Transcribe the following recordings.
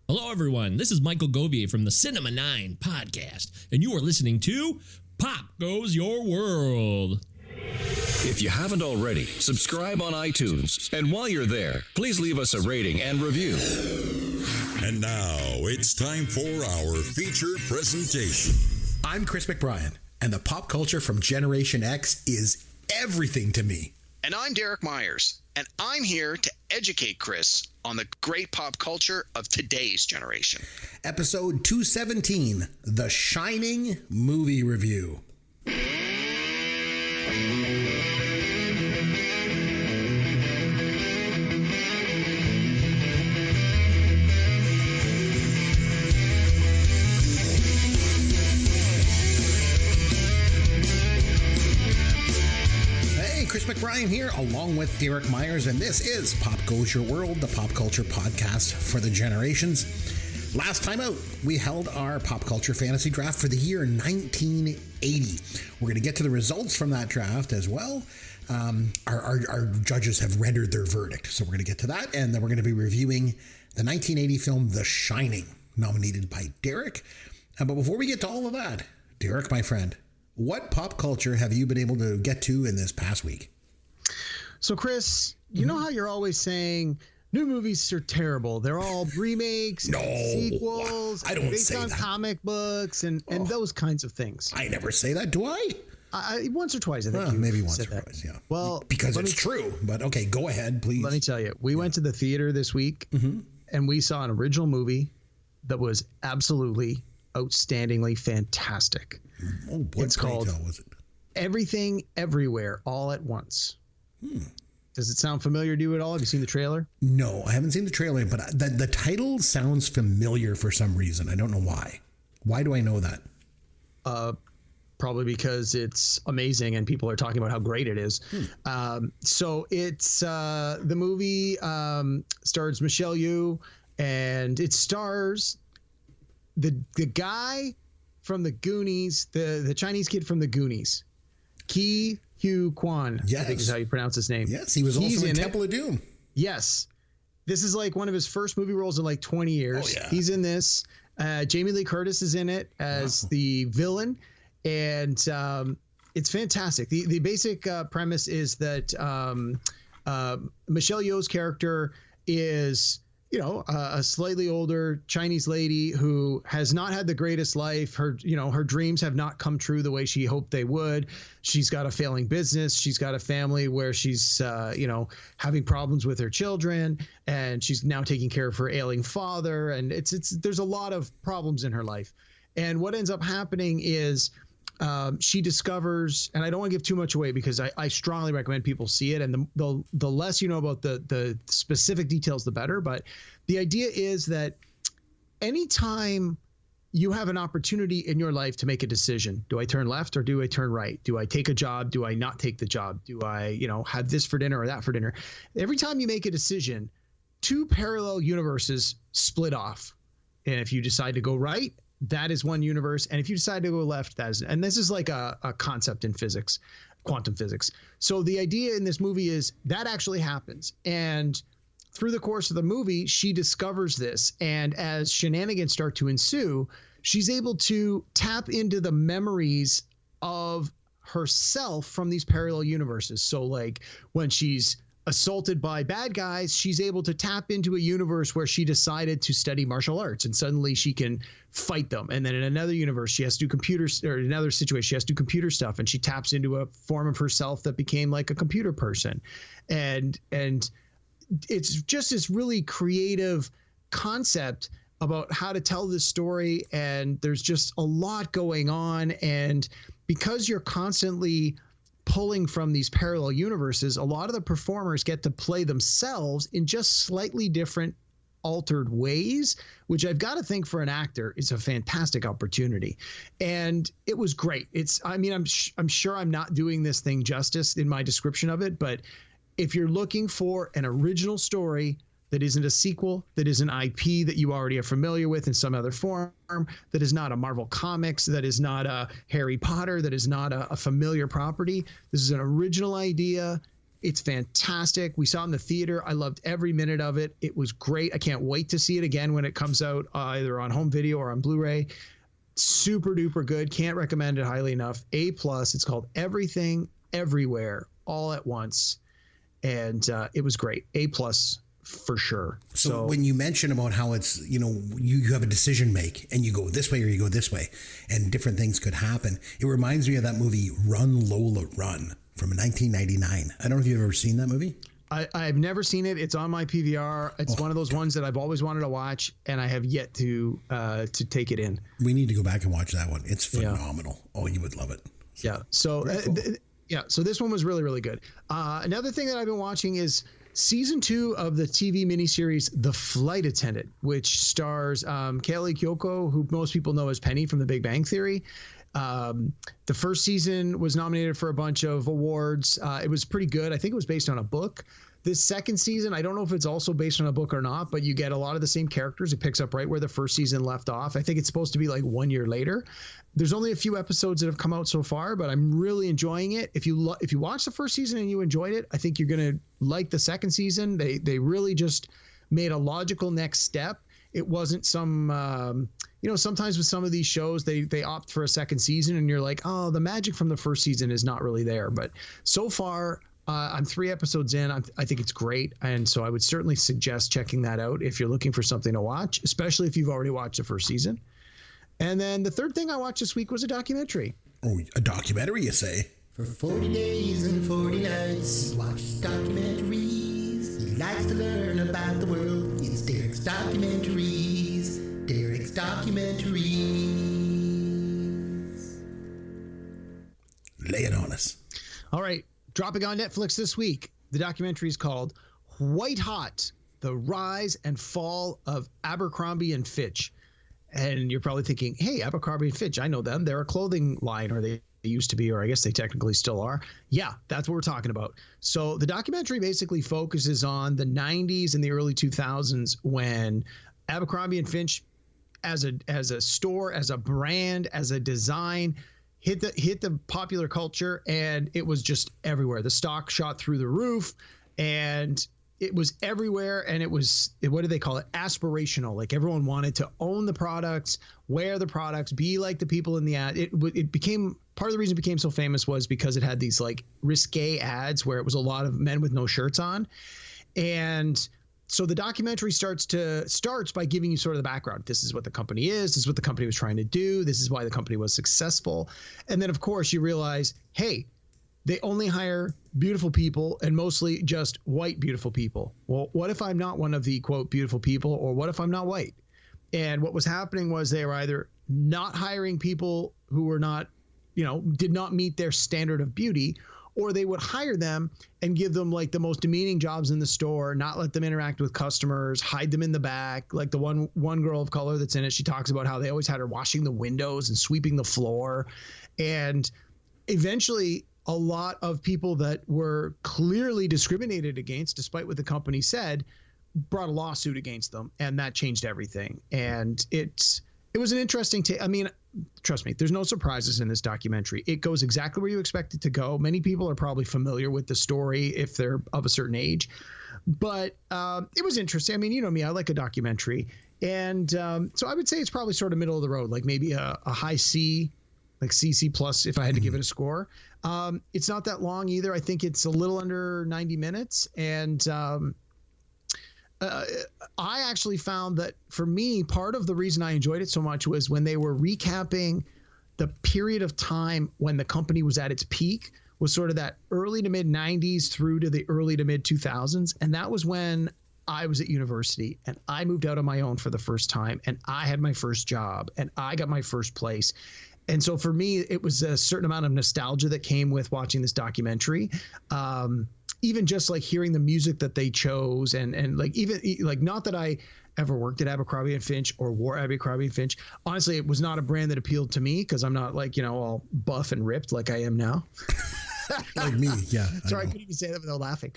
Hello, everyone. This is Michael Govier from the Cinema 9 podcast, and you are listening to Pop Goes Your World. If you haven't already, subscribe on iTunes. And while you're there, please leave us a rating and review. And now it's time for our feature presentation. I'm Chris McBrien, and the pop culture from Generation X is everything to me. And I'm Derek Myers, and I'm here to educate Chris on the great pop culture of today's generation. Episode 217, The Shining Movie Review. Chris McBrien here, along with Derek Myers, and this is Pop Goes Your World, the pop culture podcast for the generations. Last time out, we held our pop culture fantasy draft for the year 1980. We're going to get to the results from that draft as well. Our judges have rendered their verdict, so we're going to get to that, and then we're going to be reviewing the 1980 film The Shining, nominated by Derek. But before we get to all of that, Derek, my friend, what pop culture have you been able to get to in this past week? So, Chris, you know how you're always saying new movies are terrible. They're all remakes, sequels, I don't based say on that. Comic books and those kinds of things. I never say that, do I? Once or twice, I think you maybe once said or that. twice, yeah. Well, because it's true, but okay, go ahead, please. Let me tell you, we went to the theater this week and we saw an original movie that was absolutely outstandingly fantastic. Oh, what called was it? Everything Everywhere All at Once. Does it sound familiar to you at all? Have you seen the trailer? No, I haven't seen the trailer, but the title sounds familiar for some reason. I don't know why. Why do I know that? Probably because it's amazing and people are talking about how great it is. So it's the movie stars Michelle Yeoh, and it stars the guy from the Goonies, the Chinese kid from the Goonies, Ke Huy Quan. Yes. I think is how you pronounce his name. Yes, he was also in Temple of Doom. Yes. This is like one of his first movie roles in like 20 years. Oh, yeah. He's in this. Jamie Lee Curtis is in it as the villain. And it's fantastic. The basic premise is that Michelle Yeoh's character is, a slightly older Chinese lady who has not had the greatest life. Her dreams have not come true the way she hoped they would. She's got a failing business. She's got a family where she's, having problems with her children, and she's now taking care of her ailing father. And there's a lot of problems in her life. And what ends up happening is she discovers, and I don't want to give too much away because I strongly recommend people see it. And the less you know about the specific details, the better. But the idea is that anytime you have an opportunity in your life to make a decision, do I turn left or do I turn right? Do I take a job? Do I not take the job? Do I, have this for dinner or that for dinner? Every time you make a decision, two parallel universes split off. And if you decide to go right, that is one universe. And if you decide to go left, that is, and this is like a concept in physics, quantum physics. So the idea in this movie is that actually happens. And through the course of the movie, she discovers this. And as shenanigans start to ensue, she's able to tap into the memories of herself from these parallel universes. So like when she's assaulted by bad guys, she's able to tap into a universe where she decided to study martial arts, and suddenly she can fight them. And then in another universe, she has to do computers, or in another situation, she has to do computer stuff, and she taps into a form of herself that became like a computer person. And it's just this really creative concept about how to tell this story. And there's just a lot going on. And because you're constantly pulling from these parallel universes, a lot of the performers get to play themselves in just slightly different altered ways, which I've got to think for an actor is a fantastic opportunity. And it was great. I'm sure I'm not doing this thing justice in my description of it, but if you're looking for an original story that isn't a sequel, that is an IP that you already are familiar with in some other form, that is not a Marvel Comics, that is not a Harry Potter, that is not a familiar property. This is an original idea. It's fantastic. We saw it in the theater. I loved every minute of it. It was great. I can't wait to see it again when it comes out, either on home video or on Blu-ray. Super duper good. Can't recommend it highly enough. A+. It's called Everything Everywhere All at Once, and it was great. A+ for sure. So when you mention about how it's, you have a decision make and you go this way or you go this way and different things could happen, it reminds me of that movie Run Lola Run from 1999. I don't know if you've ever seen that movie. I've never seen it. It's on my PVR. It's one of those ones that I've always wanted to watch, and I have yet to take it in. We need to go back and watch that one. It's phenomenal. Yeah. Oh, you would love it. Yeah. So so this one was really, really good. Another thing that I've been watching is Season 2 of the TV miniseries The Flight Attendant, which stars Kaley Cuoco, who most people know as Penny from The Big Bang Theory. The first season was nominated for a bunch of awards. It was pretty good. I think it was based on a book. This second season, I don't know if it's also based on a book or not, but you get a lot of the same characters. It picks up right where the first season left off. I think it's supposed to be like 1 year later. There's only a few episodes that have come out so far, but I'm really enjoying it. If you watch the first season and you enjoyed it, I think you're going to like the second season. They really just made a logical next step. It wasn't some, sometimes with some of these shows, they opt for a second season and you're like, oh, the magic from the first season is not really there. But so far, I'm 3 episodes in. I think it's great. And so I would certainly suggest checking that out if you're looking for something to watch, especially if you've already watched the first season. And then the third thing I watched this week was a documentary. Oh, a documentary, you say? For 40 days and 40 nights, he watches documentaries. He likes to learn about the world. It's Derek's Documentaries. Derek's Documentaries. Lay it on us. All right. Dropping on Netflix this week, the documentary is called White Hot, The Rise and Fall of Abercrombie & Fitch. And you're probably thinking, hey, Abercrombie & Fitch, I know them. They're a clothing line, or they used to be, or I guess they technically still are. Yeah, that's what we're talking about. So the documentary basically focuses on the 90s and the early 2000s when Abercrombie & Fitch, as a store, as a brand, as a design, hit the popular culture, and it was just everywhere. The stock shot through the roof, and it was everywhere. And it was, what do they call it? Aspirational. Like everyone wanted to own the products, wear the products, be like the people in the ad. It became, part of the reason it became so famous was because it had these like risque ads where it was a lot of men with no shirts on. And so the documentary starts by giving you sort of the background. This is what the company is. This is what the company was trying to do. This is why the company was successful. And then, of course, you realize, hey, they only hire beautiful people, and mostly just white beautiful people. Well, what if I'm not one of the, quote, beautiful people, or what if I'm not white? And what was happening was they were either not hiring people who were not, did not meet their standard of beauty, or they would hire them and give them like the most demeaning jobs in the store, not let them interact with customers, hide them in the back. Like the one girl of color that's in it, she talks about how they always had her washing the windows and sweeping the floor. And eventually a lot of people that were clearly discriminated against, despite what the company said, brought a lawsuit against them, and that changed everything. And it was an interesting trust me, there's no surprises in this documentary. It goes exactly where you expect it to go. Many people are probably familiar with the story if they're of a certain age, but it was interesting. I mean, you know me, I like a documentary. And so I would say it's probably sort of middle of the road, like maybe a high C, like CC plus if I had to give it a score. It's not that long either. I think it's a little under 90 minutes. And I actually found that for me, part of the reason I enjoyed it so much was when they were recapping the period of time when the company was at its peak, was sort of that early to mid 90s through to the early to mid 2000s. And that was when I was at university and I moved out on my own for the first time, and I had my first job and I got my first place. And so for me, it was a certain amount of nostalgia that came with watching this documentary. Even just like hearing the music that they chose, and like even like, not that I ever worked at Abercrombie & Fitch or wore Abercrombie & Fitch. Honestly, it was not a brand that appealed to me because I'm not like, all buff and ripped like I am now. Like me, yeah. Sorry, I couldn't even say that without laughing.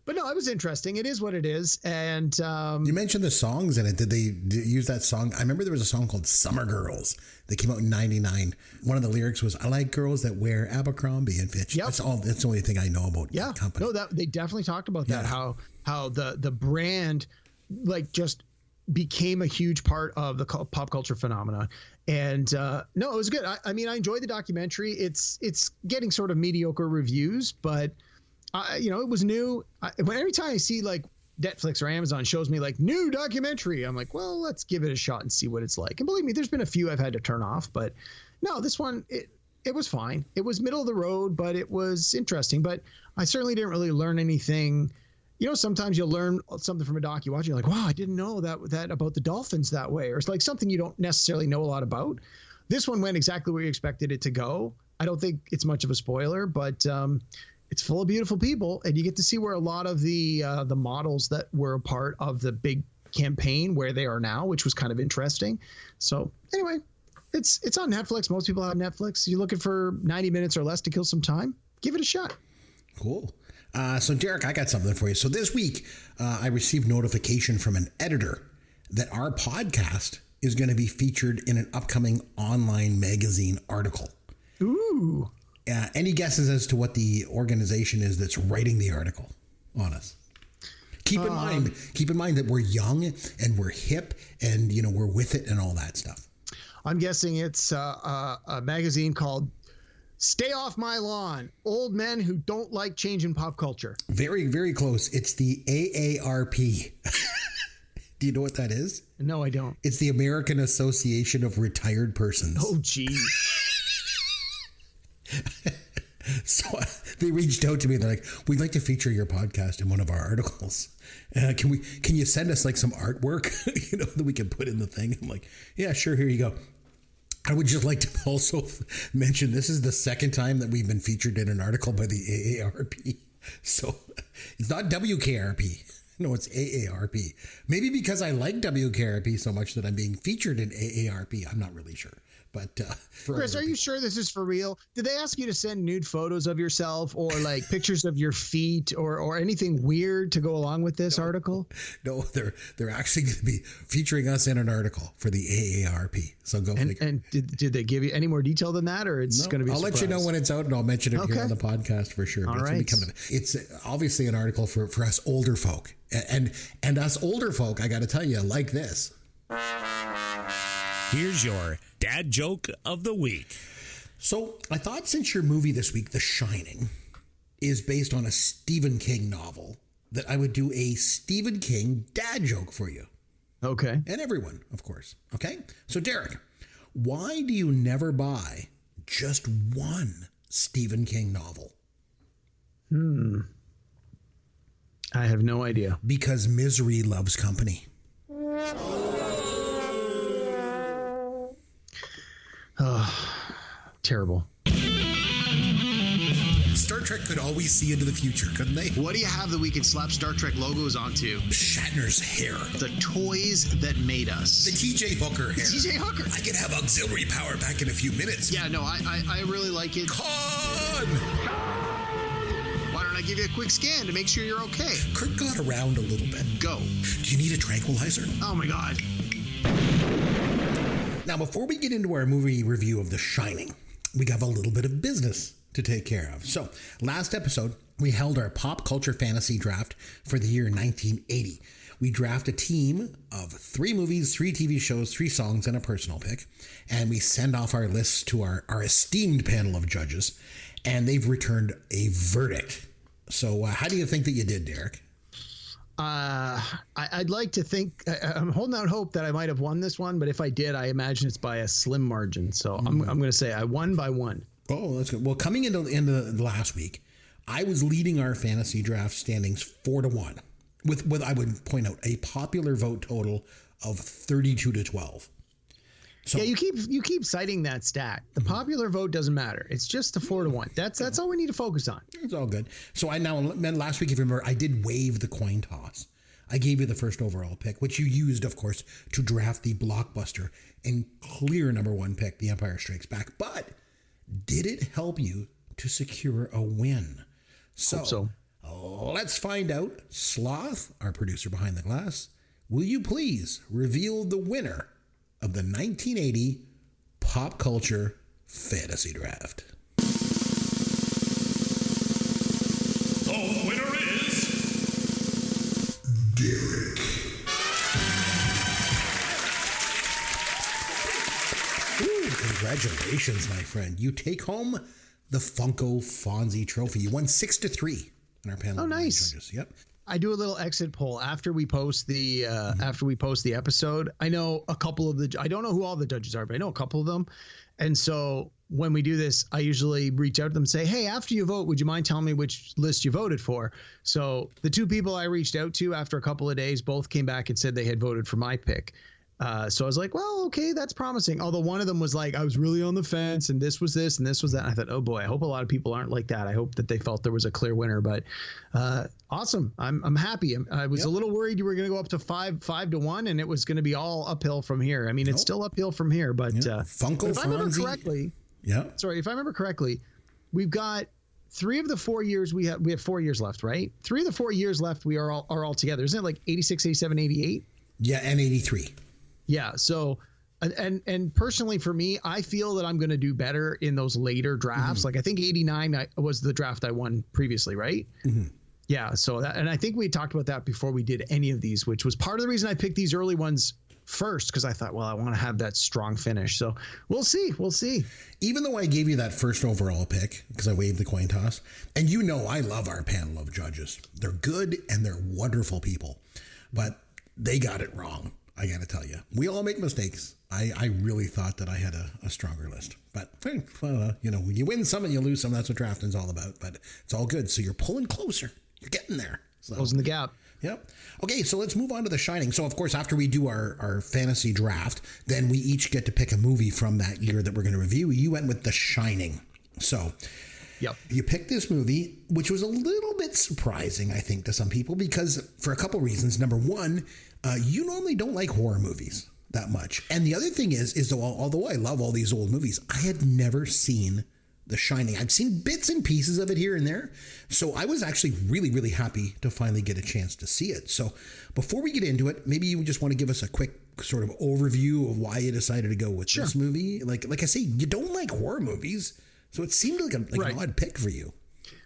But no, it was interesting. It is what it is. And you mentioned the songs in it. Did they use that song? I remember there was a song called Summer Girls that came out in 99. One of the lyrics was, I like girls that wear Abercrombie and Fitch. Yep. That's the only thing I know about the company. No, that they definitely talked about that, how the brand like just became a huge part of the pop culture phenomenon. And no, it was good. I mean, I enjoyed the documentary. It's getting sort of mediocre reviews, but it was new. Every time I see like Netflix or Amazon shows me like new documentary, I'm like, well, let's give it a shot and see what it's like. And believe me, there's been a few I've had to turn off, but no, this one, it was fine. It was middle of the road, but it was interesting. But I certainly didn't really learn anything. Sometimes you'll learn something from a doc you watch. You're like, wow, I didn't know that about the dolphins that way. Or it's like something you don't necessarily know a lot about. This one went exactly where you expected it to go. I don't think it's much of a spoiler, but it's full of beautiful people. And you get to see where a lot of the models that were a part of the big campaign, where they are now, which was kind of interesting. So anyway, it's on Netflix. Most people have Netflix. You're looking for 90 minutes or less to kill some time, give it a shot. Cool. So Derek, I got something for you. So this week, I received notification from an editor that our podcast is going to be featured in an upcoming online magazine article. Ooh. Any guesses as to what the organization is that's writing the article on us? Keep in mind that we're young and we're hip and, we're with it and all that stuff. I'm guessing it's a magazine called Stay Off My Lawn, Old Men Who Don't Like Change in Pop Culture. Very, very close. It's the AARP. Do you know what that is? No, I don't. It's the American Association of Retired Persons. Oh, geez. So they reached out to me. They're like, we'd like to feature your podcast in one of our articles. Can you send us like some artwork, that we can put in the thing? I'm like, yeah, sure. Here you go. I would just like to also mention this is the second time that we've been featured in an article by the AARP. So it's not WKRP. No, it's AARP. Maybe because I like WKRP so much that I'm being featured in AARP. I'm not really sure. But Chris, are you sure this is for real? Did they ask you to send nude photos of yourself or like pictures of your feet or anything weird to go along with this article? No, they're actually going to be featuring us in an article for the AARP. So go figure. And did they give you any more detail than that, or it's going to be? I'll let you know when it's out, and I'll mention it here on the podcast for sure. All right. It's obviously an article for us older folk, and us older folk. I got to tell you, like this. Here's your dad joke of the week. So I thought since your movie this week, The Shining, is based on a Stephen King novel, that I would do a Stephen King dad joke for you. Okay. And everyone, of course. Okay. So Derek, why do you never buy just one Stephen King novel? I have no idea. Because misery loves company. Terrible. Star Trek could always see into the future, couldn't they? What do you have that we can slap Star Trek logos onto? Shatner's hair. The toys that made us. The TJ Hooker hair. TJ Hooker. I could have auxiliary power back in a few minutes. Yeah, no, I really like it. Con! Why don't I give you a quick scan to make sure you're okay? Kirk got around a little bit. Go. Do you need a tranquilizer? Oh my God. Now, before we get into our movie review of The Shining, we have a little bit of business to take care of. So, last episode, we held our pop culture fantasy draft for the year 1980. We draft a team of 3 movies, 3 TV shows, 3 songs, and a personal pick. And we send off our lists to our esteemed panel of judges. And they've returned a verdict. So, how do you think that you did, Derek? I'd like to think I'm holding out hope that I might have won this one, but if I did, I imagine it's by a slim margin. So I'm going to say I won by 1. Oh, that's good. Well, coming into the last week, I was leading our fantasy draft standings 4-1 with I would point out a popular vote total of 32-12. So, yeah, you keep citing that stat. The popular vote doesn't matter. It's just the 4-1. That's all we need to focus on. It's all good. So last week, if you remember, I did waive the coin toss. I gave you the first overall pick, which you used, of course, to draft the blockbuster and clear number 1 pick, The Empire Strikes Back. But did it help you to secure a win? So Let's find out. Sloth, our producer behind the glass, will you please reveal the winner of the 1980 Pop Culture Fantasy Draft? The winner is Derek. Ooh, congratulations, my friend. You take home the Funko Fonzie Trophy. You won 6-3 in our panel. Oh, nice. Judges. Yep. I do a little exit poll after we post the episode. I know a couple of I don't know who all the judges are, but I know a couple of them. And so when we do this, I usually reach out to them and say, hey, after you vote, would you mind telling me which list you voted for? So the two people I reached out to after a couple of days both came back and said they had voted for my pick. So I was like, well, okay, that's promising. Although one of them was like, I was really on the fence and this was this and this was that. And I thought, oh boy, I hope a lot of people aren't like that. I hope that they felt there was a clear winner, but awesome. I'm happy. I was a little worried you were going to go up to 5-1 and it was going to be all uphill from here. I mean, it's still uphill from here, but Funko if I remember correctly, if I remember correctly, we've got 3 of the 4 years we have 4 years left, right? 3 of the 4 years left we are all together. Isn't it like 86, 87, 88? Yeah, and 83. Yeah. So, and personally for me, I feel that I'm going to do better in those later drafts. Like I think 89 was the draft I won previously, right? Yeah. So and I think we talked about that before we did any of these, which was part of the reason I picked these early ones first, because I thought, well, I want to have that strong finish. So we'll see. Even though I gave you that first overall pick because I waved the coin toss, and I love our panel of judges. They're good and they're wonderful people, but they got it wrong. I got to tell you, we all make mistakes. I really thought that I had a stronger list, but you win some and you lose some. That's what drafting's all about, but it's all good. So you're pulling closer. You're getting there. So, closing the gap. Yep. Okay, so let's move on to The Shining. So, of course, after we do our fantasy draft, then we each get to pick a movie from that year that we're going to review. You went with The Shining. So, yep. You picked this movie, which was a little bit surprising, I think, to some people, because for a couple reasons. Number one, you normally don't like horror movies that much. And the other thing is that although I love all these old movies, I had never seen The Shining. I'd seen bits and pieces of it here and there. So I was actually really, really happy to finally get a chance to see it. So before we get into it, maybe you just want to give us a quick sort of overview of why you decided to go with this movie. Like I say, you don't like horror movies. So it seemed like an odd pick for you.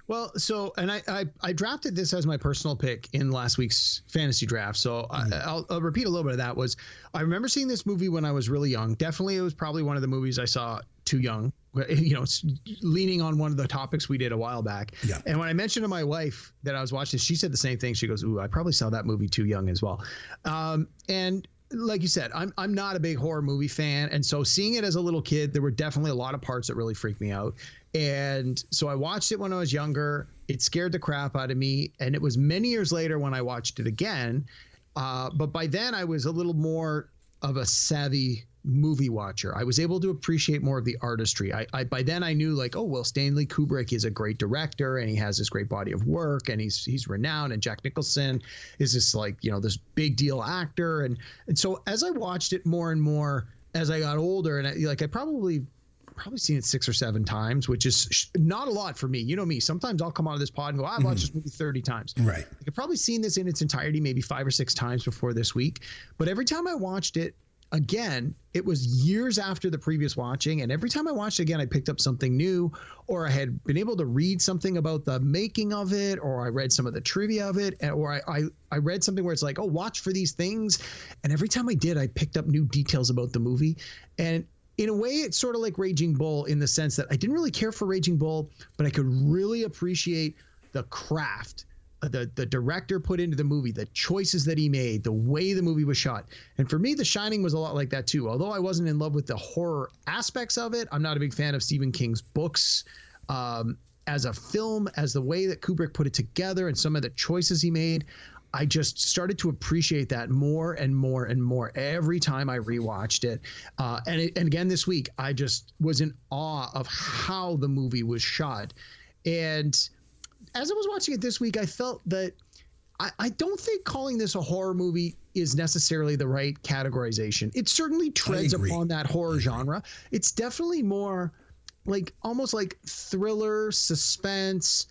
Well, so, and I drafted this as my personal pick in last week's fantasy draft. So I'll repeat a little bit of that. I remember seeing this movie when I was really young. Definitely, it was probably one of the movies I saw too young, leaning on one of the topics we did a while back. Yeah. And when I mentioned to my wife that I was watching this, she said the same thing. She goes, ooh, I probably saw that movie too young as well. And like you said, I'm not a big horror movie fan. And so seeing it as a little kid, there were definitely a lot of parts that really freaked me out. And so I watched it when I was younger. It scared the crap out of me. And it was many years later when I watched it again. But by then I was a little more of a savvy movie watcher. I was able to appreciate more of the artistry. I by then I knew Stanley Kubrick is a great director and he has this great body of work and he's renowned, and Jack Nicholson is this this big deal actor. And so as I watched it more and more as I got older, and I probably seen it 6 or 7 times, which is not a lot for me. You know me. Sometimes I'll come out of this pod and go, I've watched this movie 30 times. Right. I've probably seen this in its entirety maybe 5 or 6 times before this week. But every time I watched it again, it was years after the previous watching. And every time I watched it again, I picked up something new, or I had been able to read something about the making of it, or I read some of the trivia of it, or I read something where it's like, oh, watch for these things. And every time I did, I picked up new details about the movie. And in a way, it's sort of like Raging Bull in the sense that I didn't really care for Raging Bull, but I could really appreciate the craft the director put into the movie, the choices that he made, the way the movie was shot. And for me, The Shining was a lot like that too. Although I wasn't in love with the horror aspects of it, I'm not a big fan of Stephen King's books as a film, as the way that Kubrick put it together and some of the choices he made. I just started to appreciate that more and more and more every time I rewatched it. And again this week, I just was in awe of how the movie was shot. And as I was watching it this week, I felt that I don't think calling this a horror movie is necessarily the right categorization. It certainly treads upon that horror genre. It's definitely more like almost like thriller, suspense,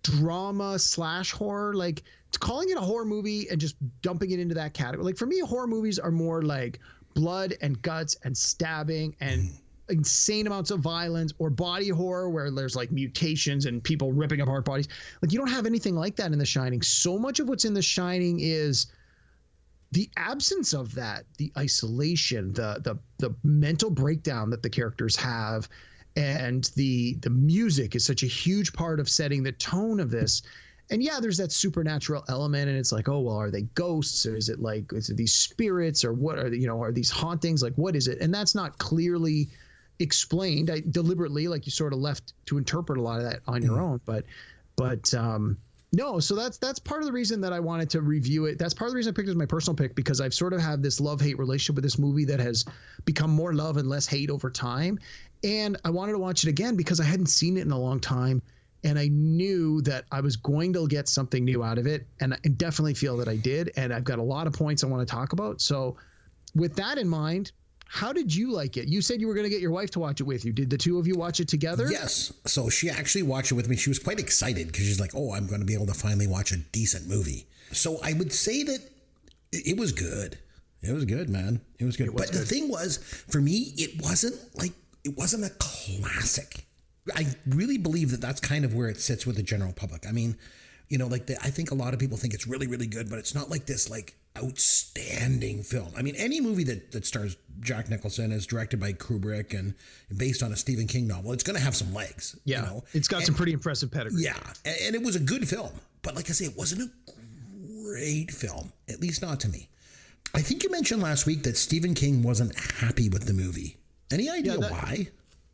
drama / horror. Like, calling it a horror movie and just dumping it into that category. Like, for me, horror movies are more like blood and guts and stabbing and insane amounts of violence, or body horror where there's like mutations and people ripping apart bodies. Like, you don't have anything like that in The Shining. So much of what's in The Shining is the absence of that, the isolation, the mental breakdown that the characters have, and the music is such a huge part of setting the tone of this. And yeah, there's that supernatural element, and it's like, oh, well, are they ghosts, or is it these spirits, or what are are these hauntings? Like, what is it? And that's not clearly explained. I deliberately, like, you sort of left to interpret a lot of that on your own. But no, so that's part of the reason that I wanted to review it. That's part of the reason I picked it as my personal pick, because I've sort of had this love-hate relationship with this movie that has become more love and less hate over time. And I wanted to watch it again because I hadn't seen it in a long time. And I knew that I was going to get something new out of it. And I definitely feel that I did. And I've got a lot of points I want to talk about. So with that in mind, how did you like it? You said you were going to get your wife to watch it with you. Did the two of you watch it together? Yes. So she actually watched it with me. She was quite excited because she's like, oh, I'm going to be able to finally watch a decent movie. So I would say that it was good. It was good, man. It was good. But the thing was, for me, it wasn't a classic. I really believe that that's kind of where it sits with the general public. I mean, I think a lot of people think it's really, really good, but it's not like this, like, outstanding film. I mean, any movie that stars Jack Nicholson, is directed by Kubrick and based on a Stephen King novel, it's going to have some legs. Yeah, it's got some pretty impressive pedigree. Yeah, and it was a good film. But like I say, it wasn't a great film, at least not to me. I think you mentioned last week that Stephen King wasn't happy with the movie. Any idea why?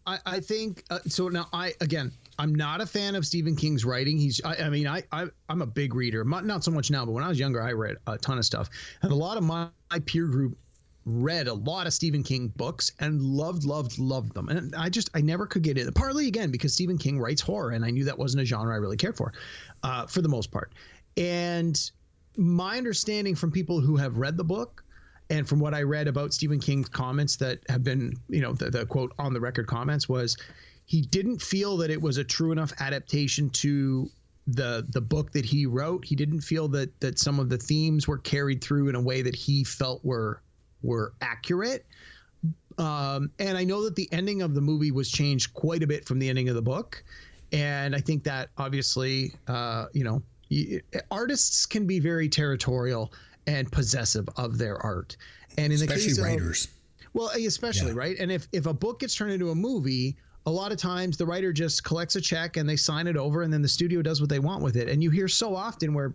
I think so. Now, I'm not a fan of Stephen King's writing. I'm a big reader, not so much now, but when I was younger, I read a ton of stuff, and a lot of my peer group read a lot of Stephen King books and loved them. And I never could get it. Partly again because Stephen King writes horror, and I knew that wasn't a genre I really cared for the most part. And my understanding from people who have read the book, and from what I read about Stephen King's comments that have been, the quote on the record comments, was he didn't feel that it was a true enough adaptation to the book that he wrote. He didn't feel that some of the themes were carried through in a way that he felt were accurate. And I know that the ending of the movie was changed quite a bit from the ending of the book. And I think that obviously, artists can be very territorial and possessive of their art, and in the case of writers, right. And if a book gets turned into a movie, a lot of times the writer just collects a check and they sign it over, and then the studio does what they want with it. And you hear so often where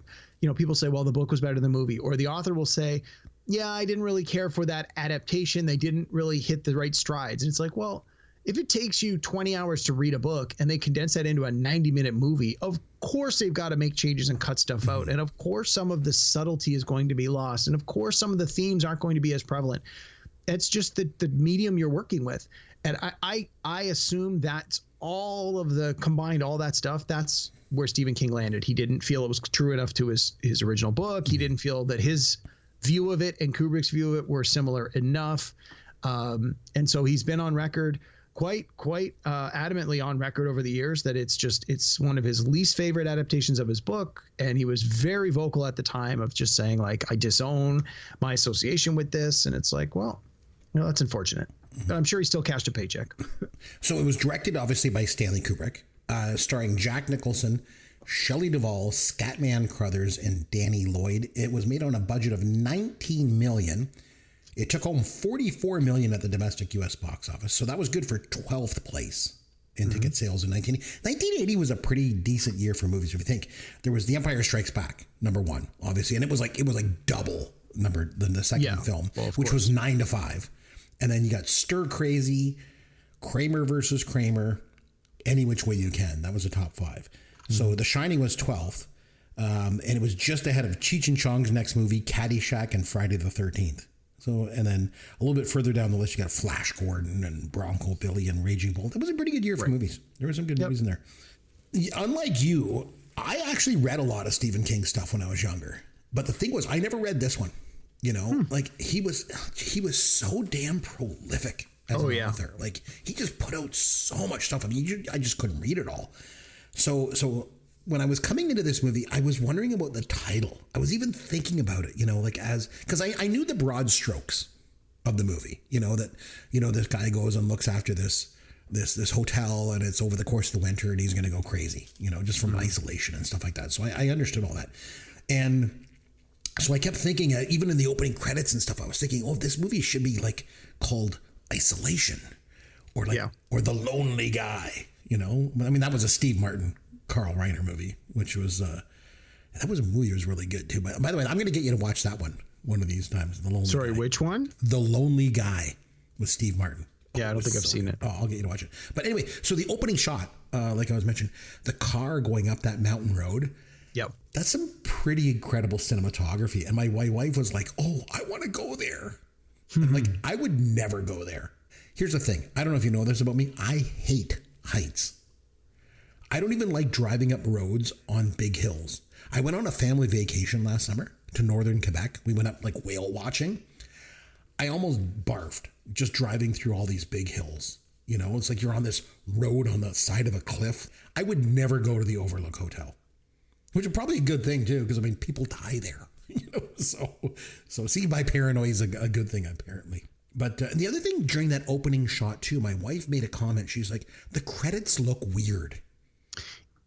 people say, well, the book was better than the movie, or the author will say, yeah, I didn't really care for that adaptation, they didn't really hit the right strides. And it's like, well, if it takes you 20 hours to read a book and they condense that into a 90-minute movie, of course they've got to make changes and cut stuff out. And of course some of the subtlety is going to be lost. And of course some of the themes aren't going to be as prevalent. It's just the medium you're working with. And I assume that's all of the combined, all that stuff. That's where Stephen King landed. He didn't feel it was true enough to his original book. He didn't feel that his view of it and Kubrick's view of it were similar enough. And so he's been on record quite adamantly on record over the years that it's one of his least favorite adaptations of his book. And he was very vocal at the time of just saying, like, I disown my association with this. And it's like, well, that's unfortunate, but I'm sure he still cashed a paycheck. So it was directed obviously by Stanley Kubrick, starring Jack Nicholson, Shelley Duvall Scatman Crothers, and Danny Lloyd. It was made on a budget of $19 million. It took home $44 million at the domestic U.S. box office, so that was good for 12th place in ticket sales in 1980 was a pretty decent year for movies. If you think, there was The Empire Strikes Back, number one, obviously, and it was like double number than the second film, which was 9 to 5, and then you got Stir Crazy, Kramer versus Kramer, Any Which Way You Can. That was the top 5. So The Shining was 12th, and it was just ahead of Cheech and Chong's next movie, Caddyshack, and Friday the 13th. So, and then a little bit further down the list, you got Flash Gordon and Bronco Billy and Raging Bull. That was a pretty good year for movies. There were some good movies in there. Unlike you, I actually read a lot of Stephen King stuff when I was younger. But the thing was, I never read this one. Like he was so damn prolific as an author. Like he just put out so much stuff. I mean, I just couldn't read it all. So when I was coming into this movie, I was wondering about the title. I was even thinking about it, because I knew the broad strokes of the movie, this guy goes and looks after this hotel, and it's over the course of the winter, and he's going to go crazy, just from isolation and stuff like that. So I understood all that. And so I kept thinking, even in the opening credits and stuff, I was thinking, this movie should be like called Isolation or or The Lonely Guy, I mean, that was a Steve Martin, Carl Reiner movie, which was, that was a movie that was really good too. By the way, I'm going to get you to watch that one of these times. The Lonely Guy. Which one? The Lonely Guy with Steve Martin. Yeah, I don't think I've seen it. I'll get you to watch it. But anyway, so the opening shot, like I was mentioning, the car going up that mountain road. Yep. That's some pretty incredible cinematography. And my wife was like, I want to go there. I'm like, I would never go there. Here's the thing. I don't know if you know this about me. I hate heights. I don't even like driving up roads on big hills. I went on a family vacation last summer to northern Quebec. We went up like whale watching. I almost barfed just driving through all these big hills. It's like you're on this road on the side of a cliff. I would never go to the Overlook Hotel, which is probably a good thing too, because I mean, people die there. So see, my paranoia is a good thing apparently. But the other thing during that opening shot too, my wife made a comment. She's like, the credits look weird.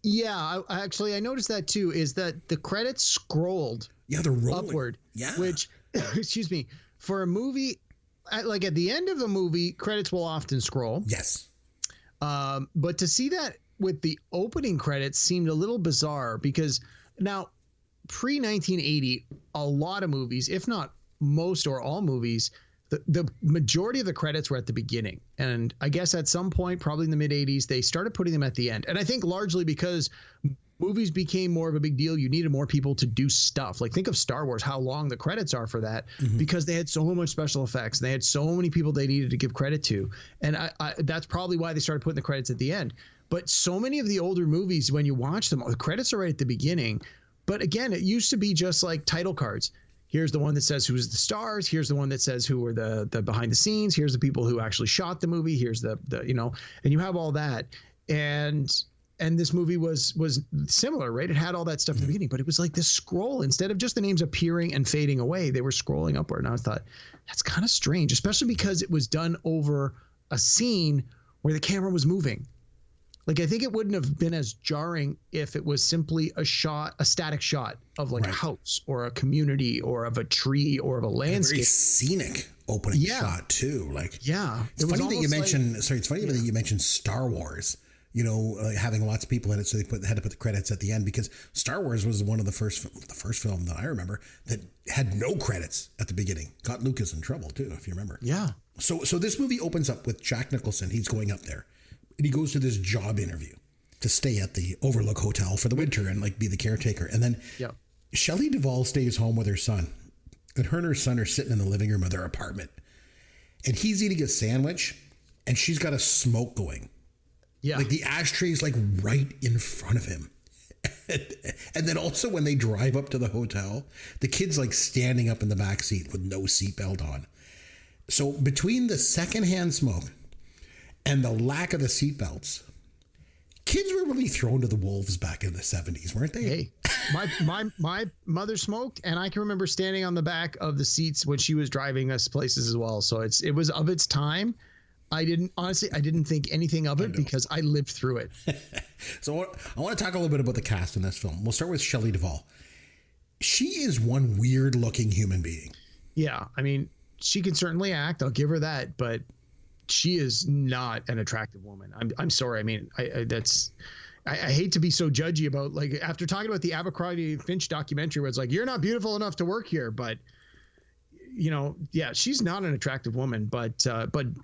Yeah, I noticed that too, is that the credits scrolled they're rolling upward. Yeah. Which, excuse me, for a movie, like at the end of a movie, credits will often scroll. Yes. But to see that with the opening credits seemed a little bizarre, because now pre-1980, a lot of movies, if not most or all movies, the majority of the credits were at the beginning. And I guess at some point, probably in the mid 80s, they started putting them at the end. And I think largely because movies became more of a big deal. You needed more people to do stuff. Like think of Star Wars, how long the credits are for that, because they had so much special effects. And they had so many people they needed to give credit to. And I that's probably why they started putting the credits at the end. But so many of the older movies, when you watch them, the credits are right at the beginning. But again, it used to be just like title cards. Here's the one that says who's the stars. Here's the one that says who were the behind the scenes. Here's the people who actually shot the movie. Here's the and you have all that. And this movie was similar, right? It had all that stuff at the beginning, but it was like this scroll. Instead of just the names appearing and fading away, they were scrolling upward. And I thought, that's kind of strange, especially because it was done over a scene where the camera was moving. Like, I think it wouldn't have been as jarring if it was simply a static shot of like a house or a community or of a tree or of a landscape. A very scenic opening shot too. Like, it's funny that you mentioned. It's funny that you mentioned Star Wars. Having lots of people in it, so they had to put the credits at the end, because Star Wars was one of the first film that I remember that had no credits at the beginning. Got Lucas in trouble too, if you remember. Yeah. So this movie opens up with Jack Nicholson. He's going up there. And he goes to this job interview to stay at the Overlook Hotel for the winter and like be the caretaker. And then Shelley Duvall stays home with her son. And her and her son are sitting in the living room of their apartment. And he's eating a sandwich and she's got a smoke going. Yeah. Like the ashtray's like right in front of him. And then also when they drive up to the hotel, the kid's like standing up in the back seat with no seatbelt on. So between the secondhand smoke and the lack of the seatbelts, kids were really thrown to the wolves back in the 70s, weren't they? Hey, my mother smoked, and I can remember standing on the back of the seats when she was driving us places as well. So it was of its time. I didn't think anything of it because I lived through it. So I want to talk a little bit about the cast in this film. We'll start with Shelley Duvall. She is one weird looking human being. Yeah, I mean, she can certainly act. I'll give her that, but she is not an attractive woman. I'm sorry. I mean, I hate to be so judgy about, like, after talking about the Abercrombie Finch documentary where it's like, you're not beautiful enough to work here, but she's not an attractive woman, but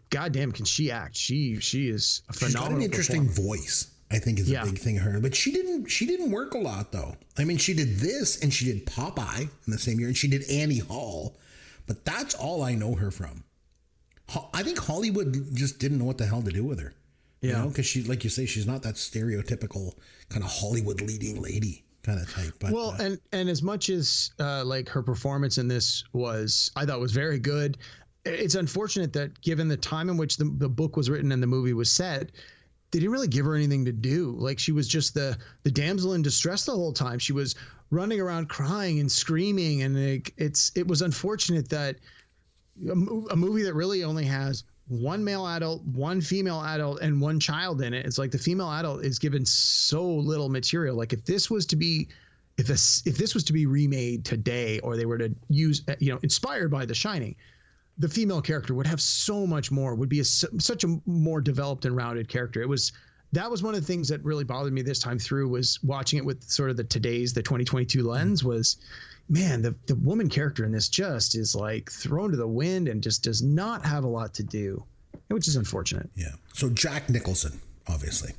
goddamn, can she act? She is a phenomenal. She's got an interesting voice, I think, is a big thing of her. But she didn't work a lot though. I mean, she did this and she did Popeye in the same year, and she did Annie Hall, but that's all I know her from. I think Hollywood just didn't know what the hell to do with her. Because she, like you say, she's not that stereotypical kind of Hollywood leading lady kind of type. But, well, and as much as like her performance in this I thought was very good. It's unfortunate that given the time in which the book was written and the movie was set, they didn't really give her anything to do. Like, she was just the damsel in distress the whole time. She was running around crying and screaming, and it was unfortunate that a movie that really only has one male adult, one female adult, and one child in it. It's like the female adult is given so little material. Like, if this was to be remade today, or they were to use, inspired by The Shining, the female character would have so much more, would be such a more developed and rounded character. That was one of the things that really bothered me this time through, was watching it with sort of the 2022 lens, was, man, the woman character in this just is like thrown to the wind and just does not have a lot to do, which is unfortunate. Yeah. So Jack Nicholson, obviously.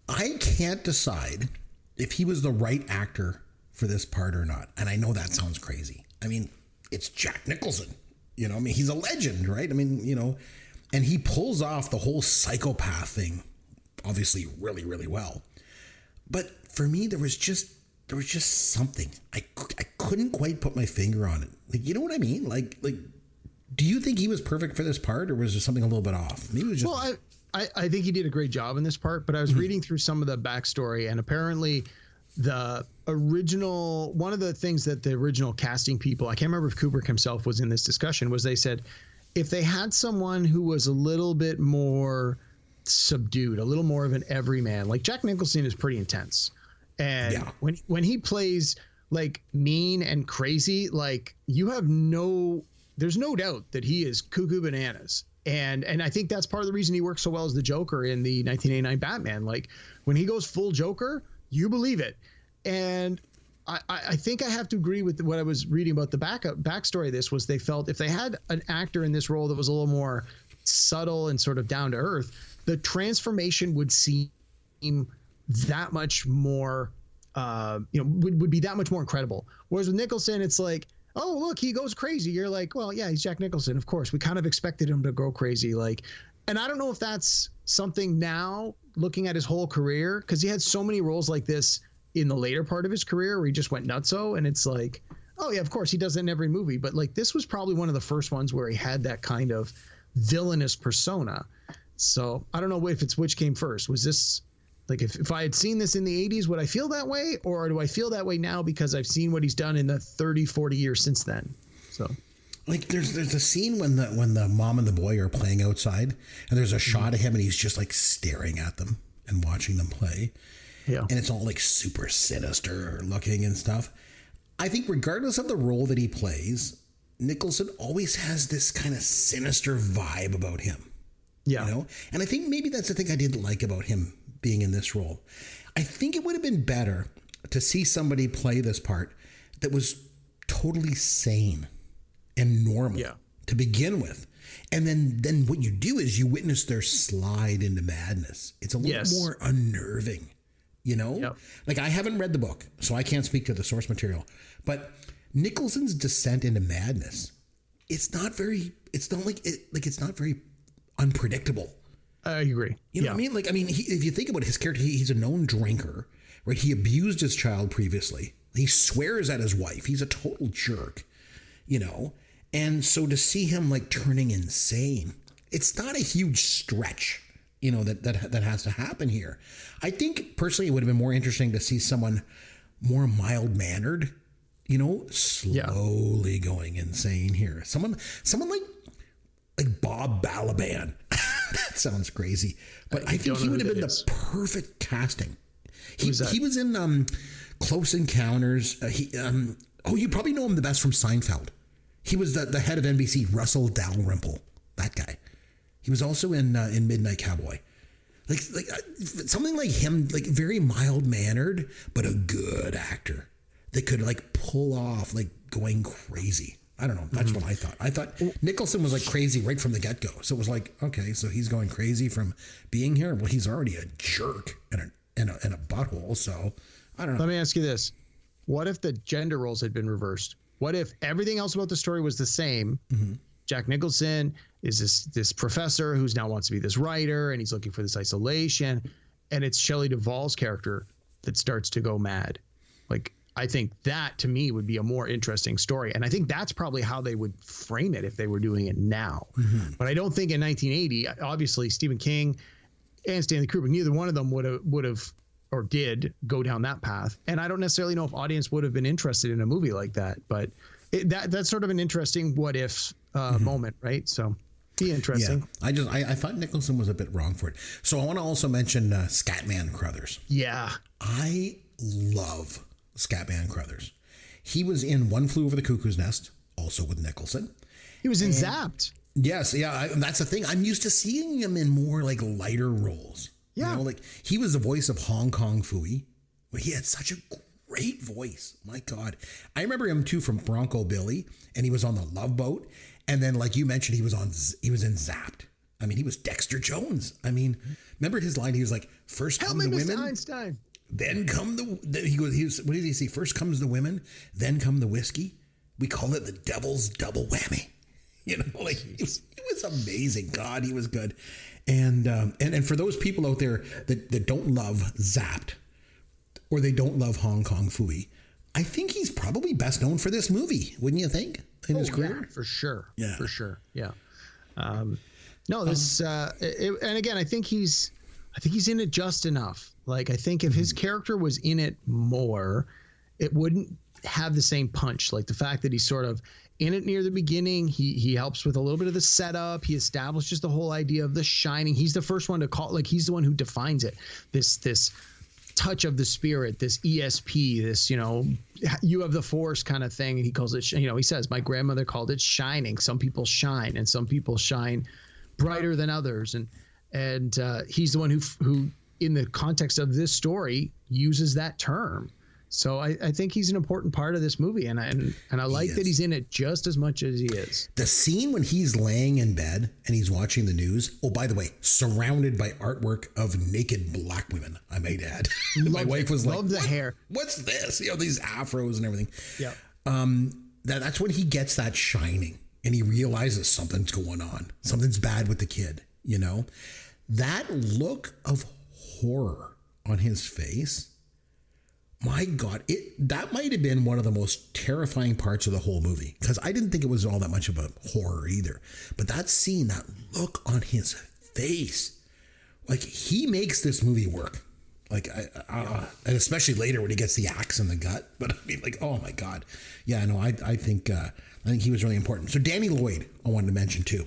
I can't decide if he was the right actor for this part or not. And I know that sounds crazy. I mean, it's Jack Nicholson. He's a legend, right? And he pulls off the whole psychopath thing, obviously, really, really well. But for me, there was just something. I couldn't quite put my finger on it. Like, you know what I mean? Like, do you think he was perfect for this part, or was there something a little bit off? Maybe it was just. Well, I think he did a great job in this part, but I was reading through some of the backstory, and apparently one of the things that the original casting people, I can't remember if Kubrick himself was in this discussion, was they said if they had someone who was a little bit more subdued, a little more of an everyman, like Jack Nicholson is pretty intense. And when he plays like mean and crazy, like there's no doubt that he is cuckoo bananas. And I think that's part of the reason he works so well as the Joker in the 1989 Batman. Like, when he goes full Joker, you believe it. And I think I have to agree with what I was reading about the backstory of this, was they felt if they had an actor in this role that was a little more subtle and sort of down to earth, the transformation would seem that much more, would be that much more incredible. Whereas with Nicholson, it's like, oh, look, he goes crazy. You're like, well, yeah, he's Jack Nicholson. Of course, we kind of expected him to go crazy. Like, and I don't know if that's something now, looking at his whole career, because he had so many roles like this in the later part of his career where he just went nutso, and it's like, oh yeah, of course he does it in every movie, but like this was probably one of the first ones where he had that kind of villainous persona. So I don't know if it's which came first. Was this like, if I had seen this in the 80s, would I feel that way, or do I feel that way now because I've seen what he's done in the 30-40 years since then? So like there's a scene when the mom and the boy are playing outside, and there's a shot of him and he's just like staring at them and watching them play. Yeah. And it's all like super sinister looking and stuff. I think regardless of the role that he plays, Nicholson always has this kind of sinister vibe about him. Yeah. And I think maybe that's the thing I didn't like about him being in this role. I think it would have been better to see somebody play this part that was totally sane and normal to begin with. And then what you do is you witness their slide into madness. It's a little more unnerving. Like, I haven't read the book, so I can't speak to the source material, but Nicholson's descent into madness, it's not very unpredictable. I agree. You know what I mean? Like, if you think about his character, he's a known drinker, right? He abused his child previously. He swears at his wife. He's a total jerk, and so to see him like turning insane, it's not a huge stretch. That has to happen here. I think personally it would have been more interesting to see someone more mild-mannered, slowly going insane here. Someone like Bob Balaban. That sounds crazy, but I think he would have been the perfect casting. He was in Close Encounters. You probably know him the best from Seinfeld. He was the head of NBC, Russell Dalrymple. That guy. He was also in Midnight Cowboy, like something like him, like very mild mannered, but a good actor that could like pull off like going crazy. I don't know. That's what I thought. I thought Nicholson was like crazy right from the get go. So it was like, okay, so he's going crazy from being here. Well, he's already a jerk and a butthole. So I don't know. Let me ask you this: what if the gender roles had been reversed? What if everything else about the story was the same? Jack Nicholson is this professor who's now wants to be this writer, and he's looking for this isolation, and it's Shelley Duvall's character that starts to go mad. Like, I think that to me would be a more interesting story, and I think that's probably how they would frame it if they were doing it now. But I don't think in 1980, obviously Stephen King, and Stanley Kubrick. Neither one of them would have or did go down that path. And I don't necessarily know if audience would have been interested in a movie like that, but that's sort of an interesting what if moment, right? So be interesting. Yeah. I thought Nicholson was a bit wrong for it. So I want to also mention Scatman Crothers. Yeah. I love Scatman Crothers. He was in One Flew Over the Cuckoo's Nest, also with Nicholson. He was in Zapped. Yes, yeah, that's the thing. I'm used to seeing him in more like lighter roles. Yeah. You know, like he was the voice of Hong Kong Phooey. But he had such a great voice. My God. I remember him too from Bronco Billy, and he was on The Love Boat. And then, like you mentioned, he was in Zapped. I mean, he was Dexter Jones. I mean, remember his line? He was like, first come the women, Einstein. Then come he was, what did he say? First comes the women, then come the whiskey. We call it the devil's double whammy. You know, like it was amazing. God, he was good. And for those people out there that don't love Zapped or they don't love Hong Kong Phooey, I think he's probably best known for this movie, wouldn't you think? In his career? Yeah, for sure. Yeah. For sure. Yeah. No, this and again, I think he's in it just enough. Like I think if his character was in it more, it wouldn't have the same punch. Like the fact that he's sort of in it near the beginning, he helps with a little bit of the setup. He establishes the whole idea of The Shining. He's the first one to call, like he's the one who defines it. This touch of the spirit, this ESP, this, you know, you have the force kind of thing. And he calls it, you know, he says, my grandmother called it shining. Some people shine and some people shine brighter than others. And he's the one who in the context of this story uses that term. So I think he's an important part of this movie, and I like that he's in it just as much as he is. The scene when he's laying in bed and he's watching the news. Oh, by the way, surrounded by artwork of naked black women, I might add. My wife was like, "Love the hair. What's this? You know, these afros and everything." Yeah. That's when he gets that shining, and he realizes something's going on. Something's bad with the kid. You know, that look of horror on his face. My God, that might have been one of the most terrifying parts of the whole movie, because I didn't think it was all that much of a horror either. But that scene, that look on his face, like he makes this movie work. Like, and especially later when he gets the axe in the gut. But I mean, like, oh my God, yeah, no, I think he was really important. So Danny Lloyd, I wanted to mention too,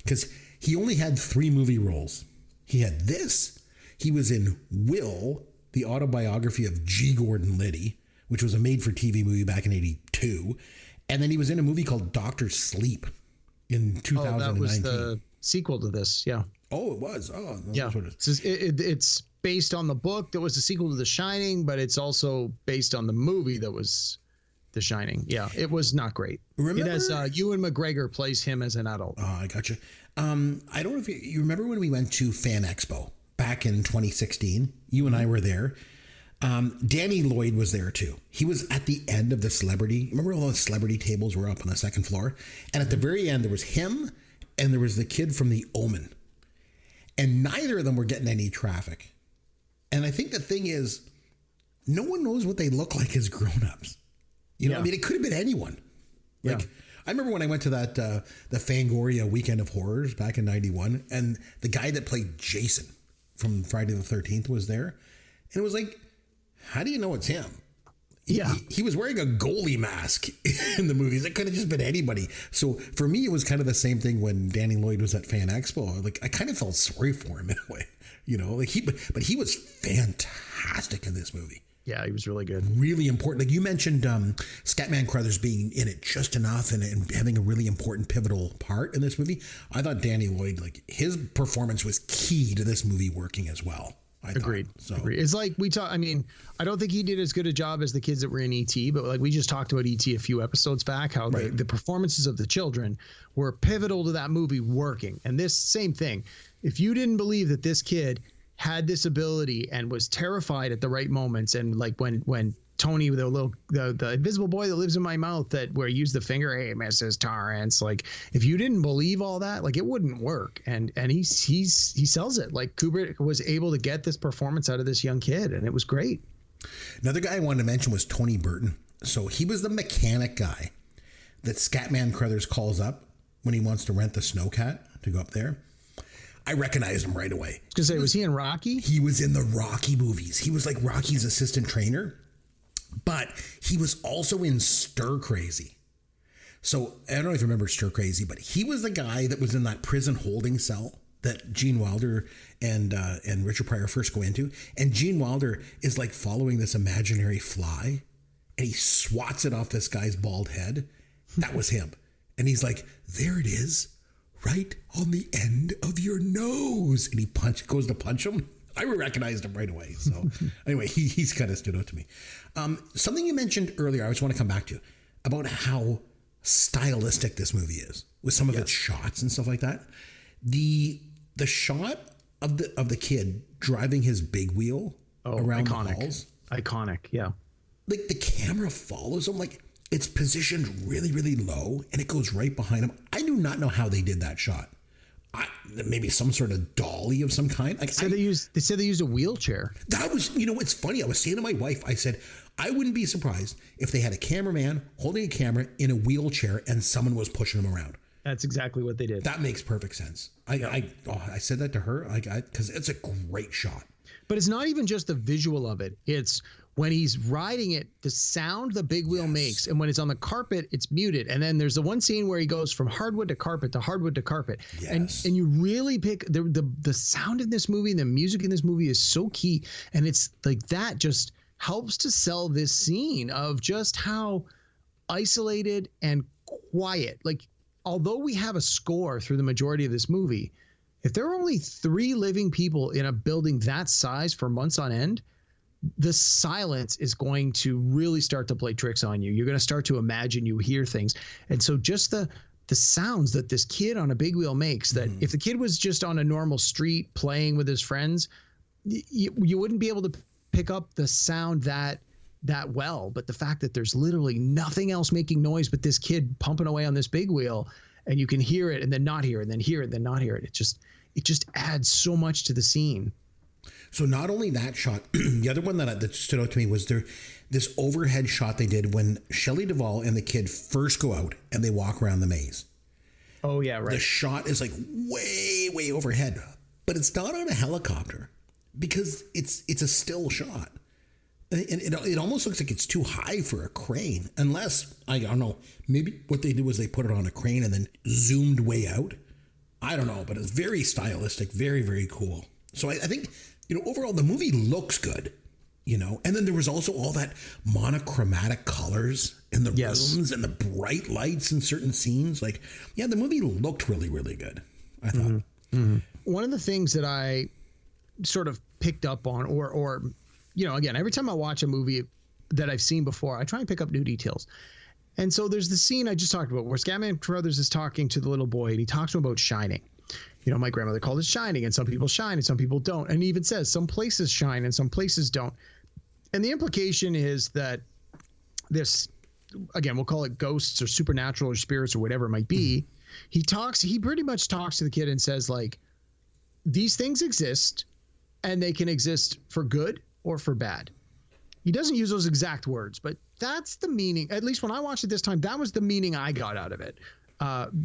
because he only had 3 movie roles. He had this. He was in Will, the autobiography of G. Gordon Liddy, which was a made-for-TV movie back in '82. And then he was in a movie called Dr. Sleep in 2019. That was the sequel to this, yeah. Oh, it was? Oh, yeah. It's based on the book that was the sequel to The Shining, but it's also based on the movie that was The Shining. Yeah, it was not great. Remember? It has Ewan McGregor plays him as an adult. Oh, I gotcha. I don't know if you remember when we went to Fan Expo back in 2016. You and I were there. Danny Lloyd was there too. He was at the end of the celebrity. Remember all those celebrity tables were up on the second floor? And at the very end, there was him and there was the kid from The Omen. And neither of them were getting any traffic. And I think the thing is, no one knows what they look like as grown-ups. You know, I mean, it could have been anyone. Like, I remember when I went to that, the Fangoria Weekend of Horrors back in 91, and the guy that played Jason from Friday the 13th was there. And it was like, how do you know it's him? Yeah. He was wearing a goalie mask in the movies. It could have just been anybody. So for me, it was kind of the same thing when Danny Lloyd was at Fan Expo. Like, I kind of felt sorry for him in a way, you know, like but he was fantastic in this movie. Yeah, he was really good. Really important. Like you mentioned Scatman Crothers being in it just enough and having a really important pivotal part in this movie. I thought Danny Lloyd, like his performance was key to this movie working as well. Agreed. It's like I mean, I don't think he did as good a job as the kids that were in E.T., but like we just talked about E.T. a few episodes back, how the performances of the children were pivotal to that movie working. And this same thing. If you didn't believe that this kid had this ability and was terrified at the right moments, and like when Tony, the invisible boy that lives in my mouth, that where he used the finger, hey, Mrs. Torrance, like if you didn't believe all that, like it wouldn't work. And he sells it. Like Kubrick was able to get this performance out of this young kid, and it was great. Another guy I wanted to mention was Tony Burton. So he was the mechanic guy that Scatman Crothers calls up when he wants to rent the Snowcat to go up there. I recognized him right away. I was going to say, was he in Rocky? He was in the Rocky movies. He was like Rocky's assistant trainer, but he was also in Stir Crazy. So I don't know if you remember Stir Crazy, but he was the guy that was in that prison holding cell that Gene Wilder and Richard Pryor first go into. And Gene Wilder is like following this imaginary fly, and he swats it off this guy's bald head. That was him. And he's like, there it is, right on the end of your nose. And he goes to punch him. I recognized him right away. So anyway, he's kind of stood out to me. Something you mentioned earlier, I just want to come back to, about how stylistic this movie is with some of its shots and stuff like that. The shot of the kid driving his big wheel around the halls. Iconic, yeah. Like the camera follows him, like it's positioned really, really low and it goes right behind him. I do not know how they did that shot. Maybe some sort of dolly of some kind. Like they said they used a wheelchair. That was, it's funny. I was saying to my wife, I said, I wouldn't be surprised if they had a cameraman holding a camera in a wheelchair and someone was pushing him around. That's exactly what they did. That makes perfect sense. I said that to her, because it's a great shot. But it's not even just the visual of it. It's when he's riding it, the sound the big wheel makes, and when it's on the carpet, it's muted. And then there's the one scene where he goes from hardwood to carpet to hardwood to carpet. Yes. And you really pick the sound in this movie and the music in this movie is so key. And it's like that just helps to sell this scene of just how isolated and quiet. Like, although we have a score through the majority of this movie, if there are only 3 living people in a building that size for months on end, the silence is going to really start to play tricks on you. You're going to start to imagine you hear things. And so just the sounds that this kid on a big wheel makes, that if the kid was just on a normal street playing with his friends, you wouldn't be able to pick up the sound that well. But the fact that there's literally nothing else making noise but this kid pumping away on this big wheel, and you can hear it and then not hear it and then hear it and then not hear it. It just adds so much to the scene. So not only that shot, the other one that stood out to me was this overhead shot they did when Shelley Duvall and the kid first go out and they walk around the maze. Oh, yeah, right. The shot is like way, way overhead, but it's not on a helicopter because it's a still shot. And it almost looks like it's too high for a crane, unless, I don't know, maybe what they did was they put it on a crane and then zoomed way out. I don't know, but it's very stylistic, very, very cool. So I think, overall the movie looks good, and then there was also all that monochromatic colors in the rooms and the bright lights in certain scenes. Like, yeah, the movie looked really, really good, I thought. Mm-hmm. Mm-hmm. One of the things that I sort of picked up on or again, every time I watch a movie that I've seen before, I try and pick up new details. And so there's the scene I just talked about where Scatman Crothers is talking to the little boy and he talks to him about shining. My grandmother called it shining, and some people shine and some people don't. And he even says some places shine and some places don't. And the implication is that this, again, we'll call it ghosts or supernatural or spirits or whatever it might be. He pretty much talks to the kid and says, like, these things exist and they can exist for good or for bad. He doesn't use those exact words, but that's the meaning. At least when I watched it this time, that was the meaning I got out of it.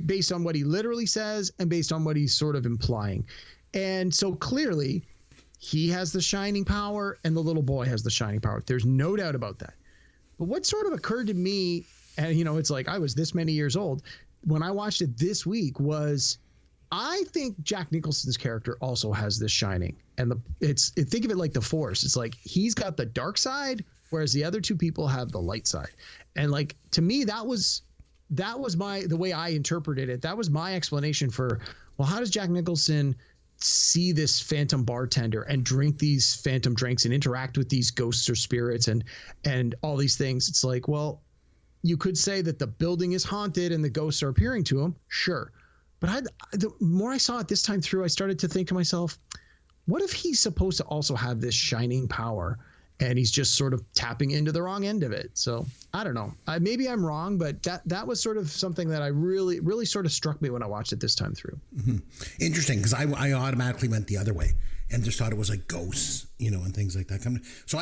Based on what he literally says and based on what he's sort of implying. And so clearly he has the shining power and the little boy has the shining power. There's no doubt about that. But what sort of occurred to me, and it's like I was this many years old when I watched it this week, was I think Jack Nicholson's character also has this shining. And think of it like the Force. It's like he's got the dark side, whereas the other 2 people have the light side. And like, to me, that was the way I interpreted it. That was my explanation for, well, how does Jack Nicholson see this phantom bartender and drink these phantom drinks and interact with these ghosts or spirits and all these things? It's like, well, you could say that the building is haunted and the ghosts are appearing to him. Sure. But the more I saw it this time through, I started to think to myself, what if he's supposed to also have this shining power and he's just sort of tapping into the wrong end of it? So I don't know. Maybe I'm wrong, but that was sort of something that I really, really sort of struck me when I watched it this time through. Mm-hmm. Interesting, because I automatically went the other way and just thought it was like ghosts, and things like that. So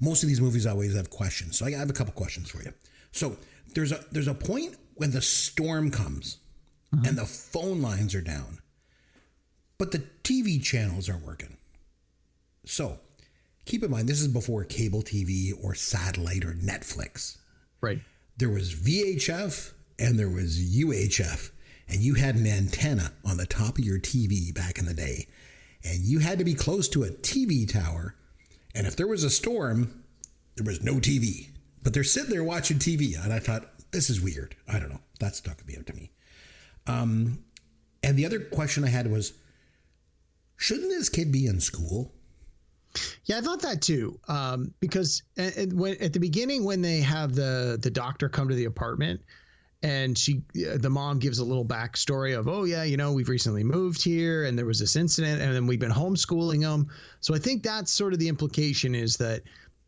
most of these movies always have questions. So I have a couple questions for you. So there's a point when the storm comes and the phone lines are down. but the TV channels aren't working. So keep in mind, this is before cable TV or satellite or Netflix. Right. There was VHF and there was UHF, and you had an antenna on the top of your TV back in the day, and you had to be close to a TV tower, and if there was a storm, there was no TV. But they're sitting there watching TV, and I thought, this is weird. I don't know. That stuck out to me. And the other question I had was, shouldn't this kid be in school? Yeah, I thought that too. Because when at the beginning, when they have the doctor come to the apartment, and the mom gives a little backstory of, oh yeah, we've recently moved here, and there was this incident, and then we've been homeschooling them. So I think that's sort of the implication, is that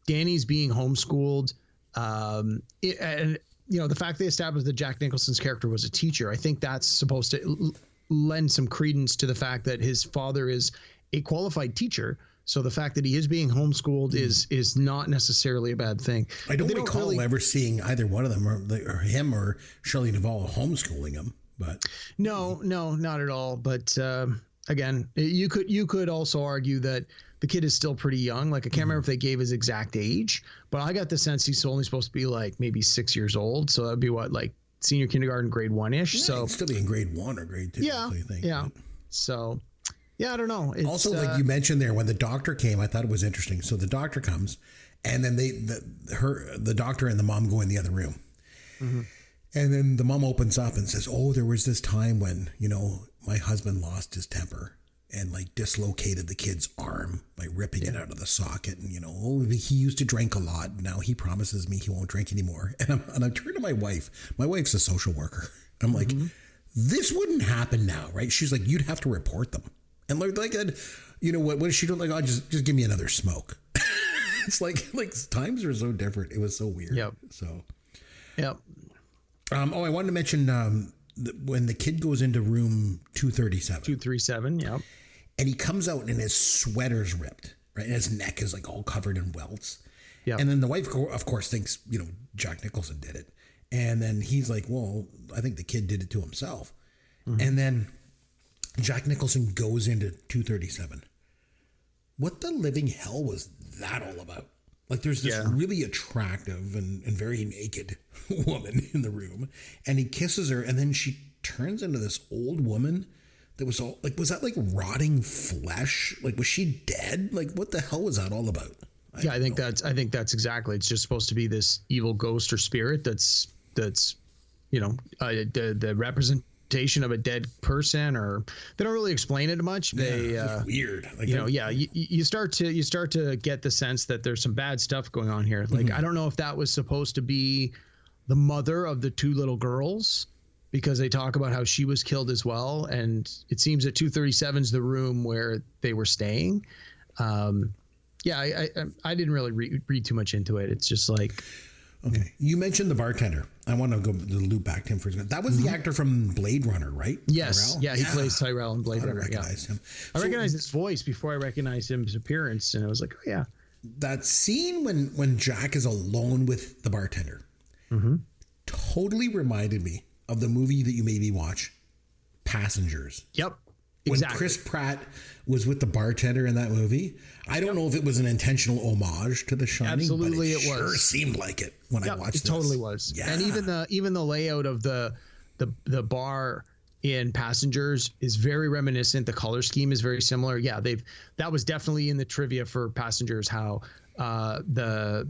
Danny's being homeschooled. And the fact they established that Jack Nicholson's character was a teacher, I think that's supposed to lend some credence to the fact that his father is a qualified teacher. So the fact that he is being homeschooled is not necessarily a bad thing. I don't recall ever seeing either one of them or him or Shelley Duvall homeschooling him. But no, not at all. But again, you could also argue that the kid is still pretty young. Like, I can't remember if they gave his exact age, but I got the sense he's only supposed to be like maybe 6 years old. So that'd be what, like senior kindergarten, grade 1-ish. Yeah, so he'd still be in grade 1 or grade 2. Yeah, I think, yeah. So. Yeah, I don't know. It's, also, like you mentioned there, when the doctor came, I thought it was interesting. So the doctor comes, and then the doctor and the mom go in the other room. Mm-hmm. And then the mom opens up and says, oh, there was this time when, my husband lost his temper and like dislocated the kid's arm by ripping it out of the socket. And, he used to drink a lot. Now he promises me he won't drink anymore. And I turn to my wife. My wife's a social worker. I'm like, this wouldn't happen now, right? She's like, you'd have to report them. And what is she doing? Like, oh, just give me another smoke. It's like times are so different. It was so weird. Yep. So, yep. I wanted to mention when the kid goes into room 237. 237. Yep. And he comes out and his sweater's ripped, right? And his neck is like all covered in welts. Yeah. And then the wife, of course, thinks Jack Nicholson did it. And then he's like, well, I think the kid did it to himself. Mm-hmm. And then Jack Nicholson goes into 237. What the living hell was that all about? Like, there's this really attractive and very naked woman in the room, and he kisses her, and then she turns into this old woman that was all like, was that like rotting flesh? Like, was she dead? Like, what the hell was that all about? I think that's exactly. It's just supposed to be this evil ghost or spirit that's the representation of a dead person, or they don't really explain it much. It's weird. Like, you start to get the sense that there's some bad stuff going on here. Like, I don't know if that was supposed to be the mother of the two little girls, because they talk about how she was killed as well, and it seems that 237 is the room where they were staying. I didn't really read too much into it. It's just like. Okay. You mentioned the bartender. I want to go loop back to him for a second. That was the actor from Blade Runner, right? Yes. Tyrell? Yeah, he plays Tyrell in Blade Runner. I recognized him. I recognized his voice before I recognized his appearance, and I was like, oh, yeah. That scene when Jack is alone with the bartender totally reminded me of the movie that you made me watch, Passengers. Yep. When Exactly. Chris Pratt was with the bartender in that movie, I don't know if it was an intentional homage to The Shining. Absolutely, but it was. Sure seemed like it when I watched it. It totally was. Yeah. And even the layout of the bar in Passengers is very reminiscent. The color scheme is very similar. Yeah, that was definitely in the trivia for Passengers, how the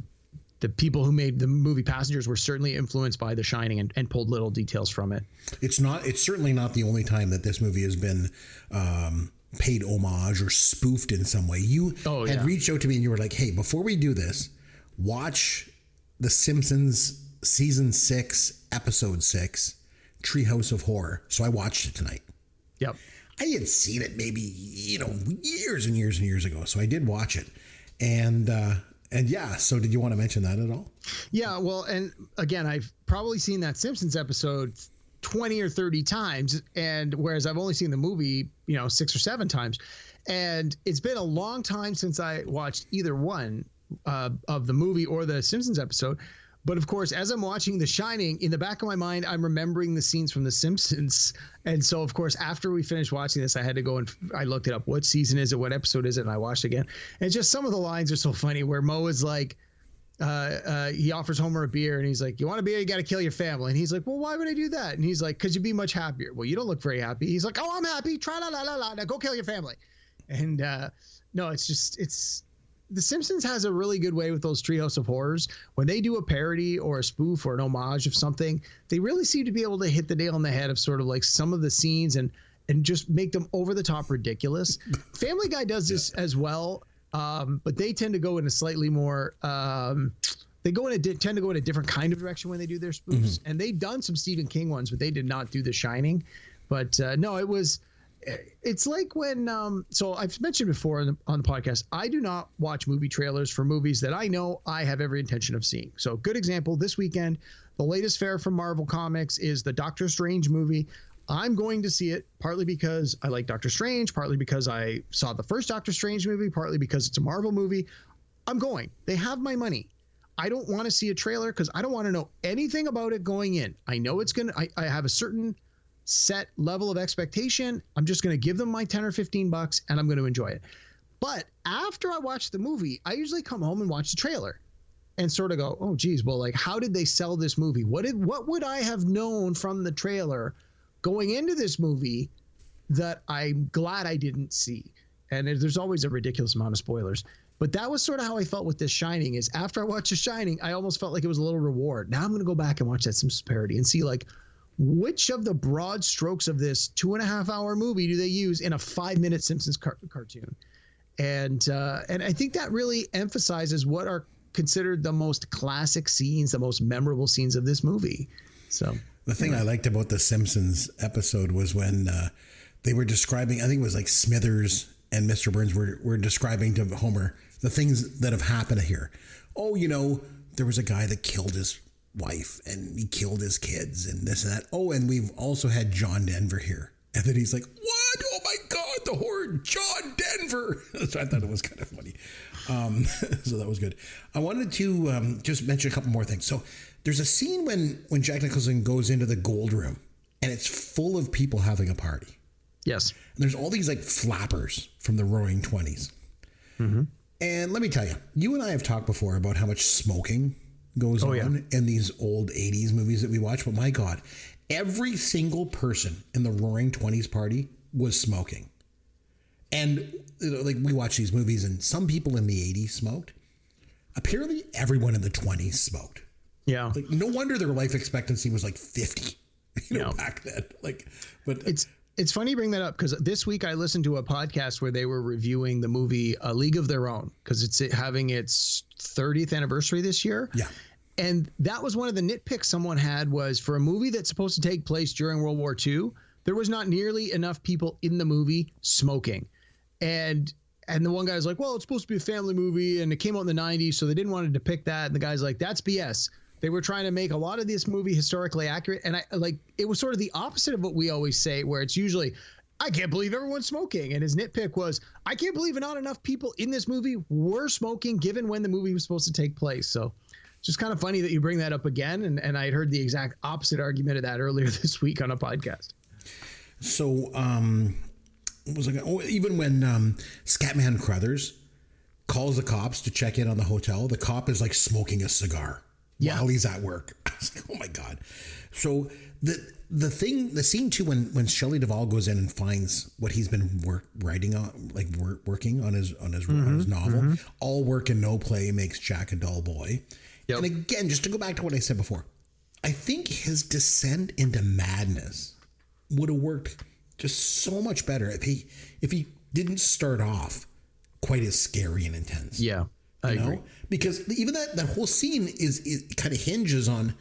people who made the movie Passengers were certainly influenced by The Shining and pulled little details from it. It's certainly not the only time that this movie has been paid homage or spoofed in some way. You had reached out to me and you were like, hey, before we do this, watch The Simpsons season 6, episode 6, Treehouse of Horror. So I watched it tonight. Yep. I had seen it maybe, years and years and years ago. So I did watch it. And yeah, so did you want to mention that at all? Yeah, well, and again, I've probably seen that Simpsons episode 20 or 30 times, and whereas I've only seen the movie, 6 or 7 times. And it's been a long time since I watched either one of the movie or the Simpsons episode. But of course, as I'm watching The Shining, in the back of my mind, I'm remembering the scenes from The Simpsons. And so, of course, after we finished watching this, I had to go and I looked it up. What season is it? What episode is it? And I watched it again. And just some of the lines are so funny where Moe is like, he offers Homer a beer and he's like, you want a beer? You got to kill your family. And he's like, well, why would I do that? And he's like, because you'd be much happier. Well, you don't look very happy. He's like, oh, I'm happy. Try la la la la. Now go kill your family. And no, it's The Simpsons has a really good way with those Treehouse of Horrors. When they do a parody or a spoof or an homage of something, they really seem to be able to hit the nail on the head of sort of like some of the scenes and just make them over the top ridiculous. Family Guy does this as well, but they tend to go in a slightly more tend to go in a different kind of direction when they do their spoofs. And they've done some Stephen King ones, but they did not do The Shining. But no, it's like when so I've mentioned before on the podcast, I do not watch movie trailers for movies that I know I have every intention of seeing. So good example, this weekend, the latest fare from Marvel Comics is the Doctor Strange movie. I'm going to see it partly because I like Doctor Strange, partly because I saw the first Doctor Strange movie, partly because it's a Marvel movie. I'm going. They have my money. I don't want to see a trailer because I don't want to know anything about it going in. I know it's going to, I have a certain set level of expectation. I'm just going to give them my 10 or 15 bucks and I'm going to enjoy it. But after I watch the movie, I usually come home and watch the trailer and sort of go, oh geez, well, like, how did they sell this movie? What would I have known from the trailer going into this movie that I'm glad I didn't see? And there's always a ridiculous amount of spoilers. But that was sort of how I felt with this Shining, is after I watched The Shining, I almost felt like it was a little reward. Now I'm going to go back and watch that Simpsons parody and see, like, which of the broad strokes of this 2.5-hour movie do they use in a 5-minute Simpsons cartoon? And I think that really emphasizes what are considered the most classic scenes, the most memorable scenes of this movie. So the thing I liked about the Simpsons episode was when they were describing, I think it was like Smithers and Mr. Burns were describing to Homer the things that have happened here. Oh, you know, there was a guy that killed his wife and he killed his kids and this and that. Oh, and we've also had John Denver here. And then he's like, what? Oh my God, the horror, John Denver. So I thought it was kind of funny. So that was good. I wanted to just mention a couple more things. So there's a scene when Jack Nicholson goes into the gold room and it's full of people having a party. Yes. And there's all these like flappers from the Roaring 20s. Mm-hmm. And let me tell you, you and I have talked before about how much smoking goes on in these old 80s movies that we watch. But my God, every single person in the Roaring 20s party was smoking. And you know, like we watch these movies and some people in the 80s smoked. Apparently everyone in the 20s smoked. Yeah. Like no wonder their life expectancy was like 50, back then. Like, but it's funny you bring that up because this week I listened to a podcast where they were reviewing the movie A League of Their Own because it's having its 30th anniversary this year. Yeah. And that was one of the nitpicks someone had was for a movie that's supposed to take place during World War II, there was not nearly enough people in the movie smoking. And the one guy's like, well, it's supposed to be a family movie and it came out in the 90s, so they didn't want to depict that. And the guy's like, that's BS. They were trying to make a lot of this movie historically accurate. And it was sort of the opposite of what we always say, where it's usually, I can't believe everyone's smoking. And his nitpick was, I can't believe not enough people in this movie were smoking given when the movie was supposed to take place. So just kind of funny that you bring that up again. And I had heard the exact opposite argument of that earlier this week on a podcast. So what was even when Scatman Crothers calls the cops to check in on the hotel, the cop is like smoking a cigar. Yeah. While he's at work. I was like, oh my God. So the scene too, when Shelley Duvall goes in and finds what he's been working on his novel, all work and no play makes Jack a dull boy. Yep. And again, just to go back to what I said before, I think his descent into madness would have worked just so much better if he didn't start off quite as scary and intense. Yeah. I agree. Because even that whole scene is kind of hinges on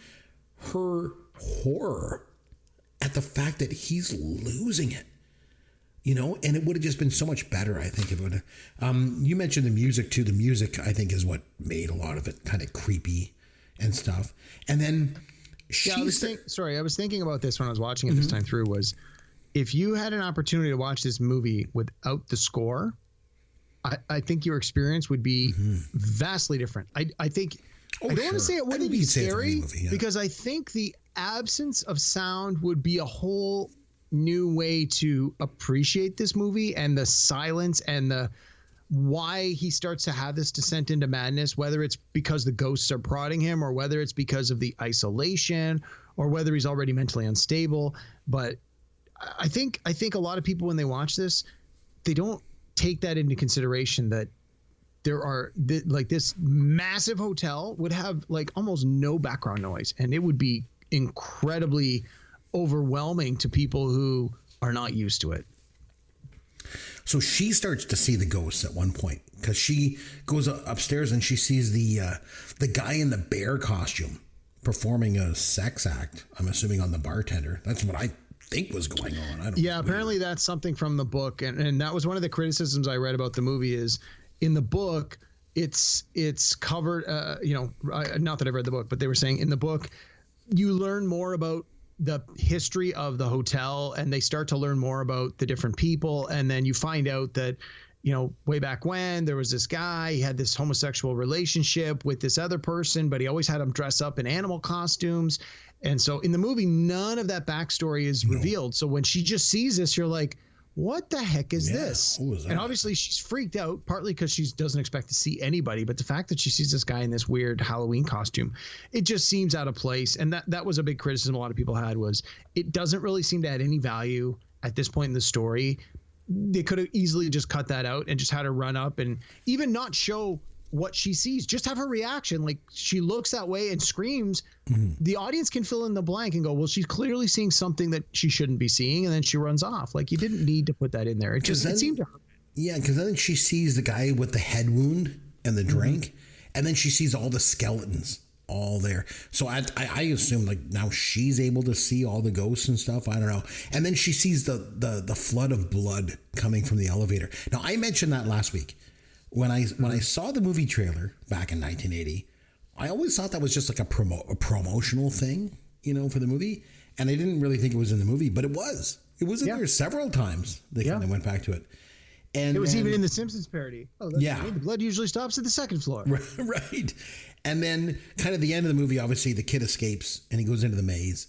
her horror at the fact that he's losing it, and it would have just been so much better, I think. It would have. You mentioned the music too. The music, I think, is what made a lot of it kind of creepy and stuff. And then I was thinking about this when I was watching it this time through, was if you had an opportunity to watch this movie without the score, I think your experience would be vastly different. I think I don't want to say it wouldn't be scary movie, because I think the absence of sound would be a whole new way to appreciate this movie, and the silence and the why he starts to have this descent into madness, whether it's because the ghosts are prodding him or whether it's because of the isolation or whether he's already mentally unstable. But I think a lot of people, when they watch this, they don't take that into consideration, that there are like this massive hotel would have like almost no background noise, and it would be incredibly overwhelming to people who are not used to it. So she starts to see the ghosts at one point because she goes upstairs and she sees the guy in the bear costume performing a sex act, I'm assuming on the bartender. That's what I think was going on. I don't know. Apparently that's something from the book, and that was one of the criticisms I read about the movie. Is in the book it's covered, not that I've read the book, but they were saying in the book you learn more about the history of the hotel, and they start to learn more about the different people, and then you find out that, you know, way back when there was this guy, he had this homosexual relationship with this other person, but he always had him dress up in animal costumes. And so in the movie, none of that backstory is revealed. So when she just sees this, you're like, what the heck is this? And obviously she's freaked out, partly because she doesn't expect to see anybody, but the fact that she sees this guy in this weird Halloween costume, it just seems out of place. And that was a big criticism a lot of people had, was it doesn't really seem to add any value at this point in the story. They could have easily just cut that out and just had her run up and even not show what she sees, just have her reaction. Like she looks that way and screams. The audience can fill in the blank and go, well, she's clearly seeing something that she shouldn't be seeing, and then she runs off. Like, you didn't need to put that in there. It seemed to her. Yeah, because then she sees the guy with the head wound and the drink, and then she sees all the skeletons all there. So I assume like now she's able to see all the ghosts and stuff. I don't know. And then she sees the flood of blood coming from the elevator. Now I mentioned that last week. When I saw the movie trailer back in 1980, I always thought that was just like a promotional thing, you know, for the movie. And I didn't really think it was in the movie, but it was. It was in there several times. They kind of went back to it. And it was even in the Simpsons parody. Oh, that's weird. The blood usually stops at the second floor. Right. And then kind of the end of the movie, obviously the kid escapes and he goes into the maze.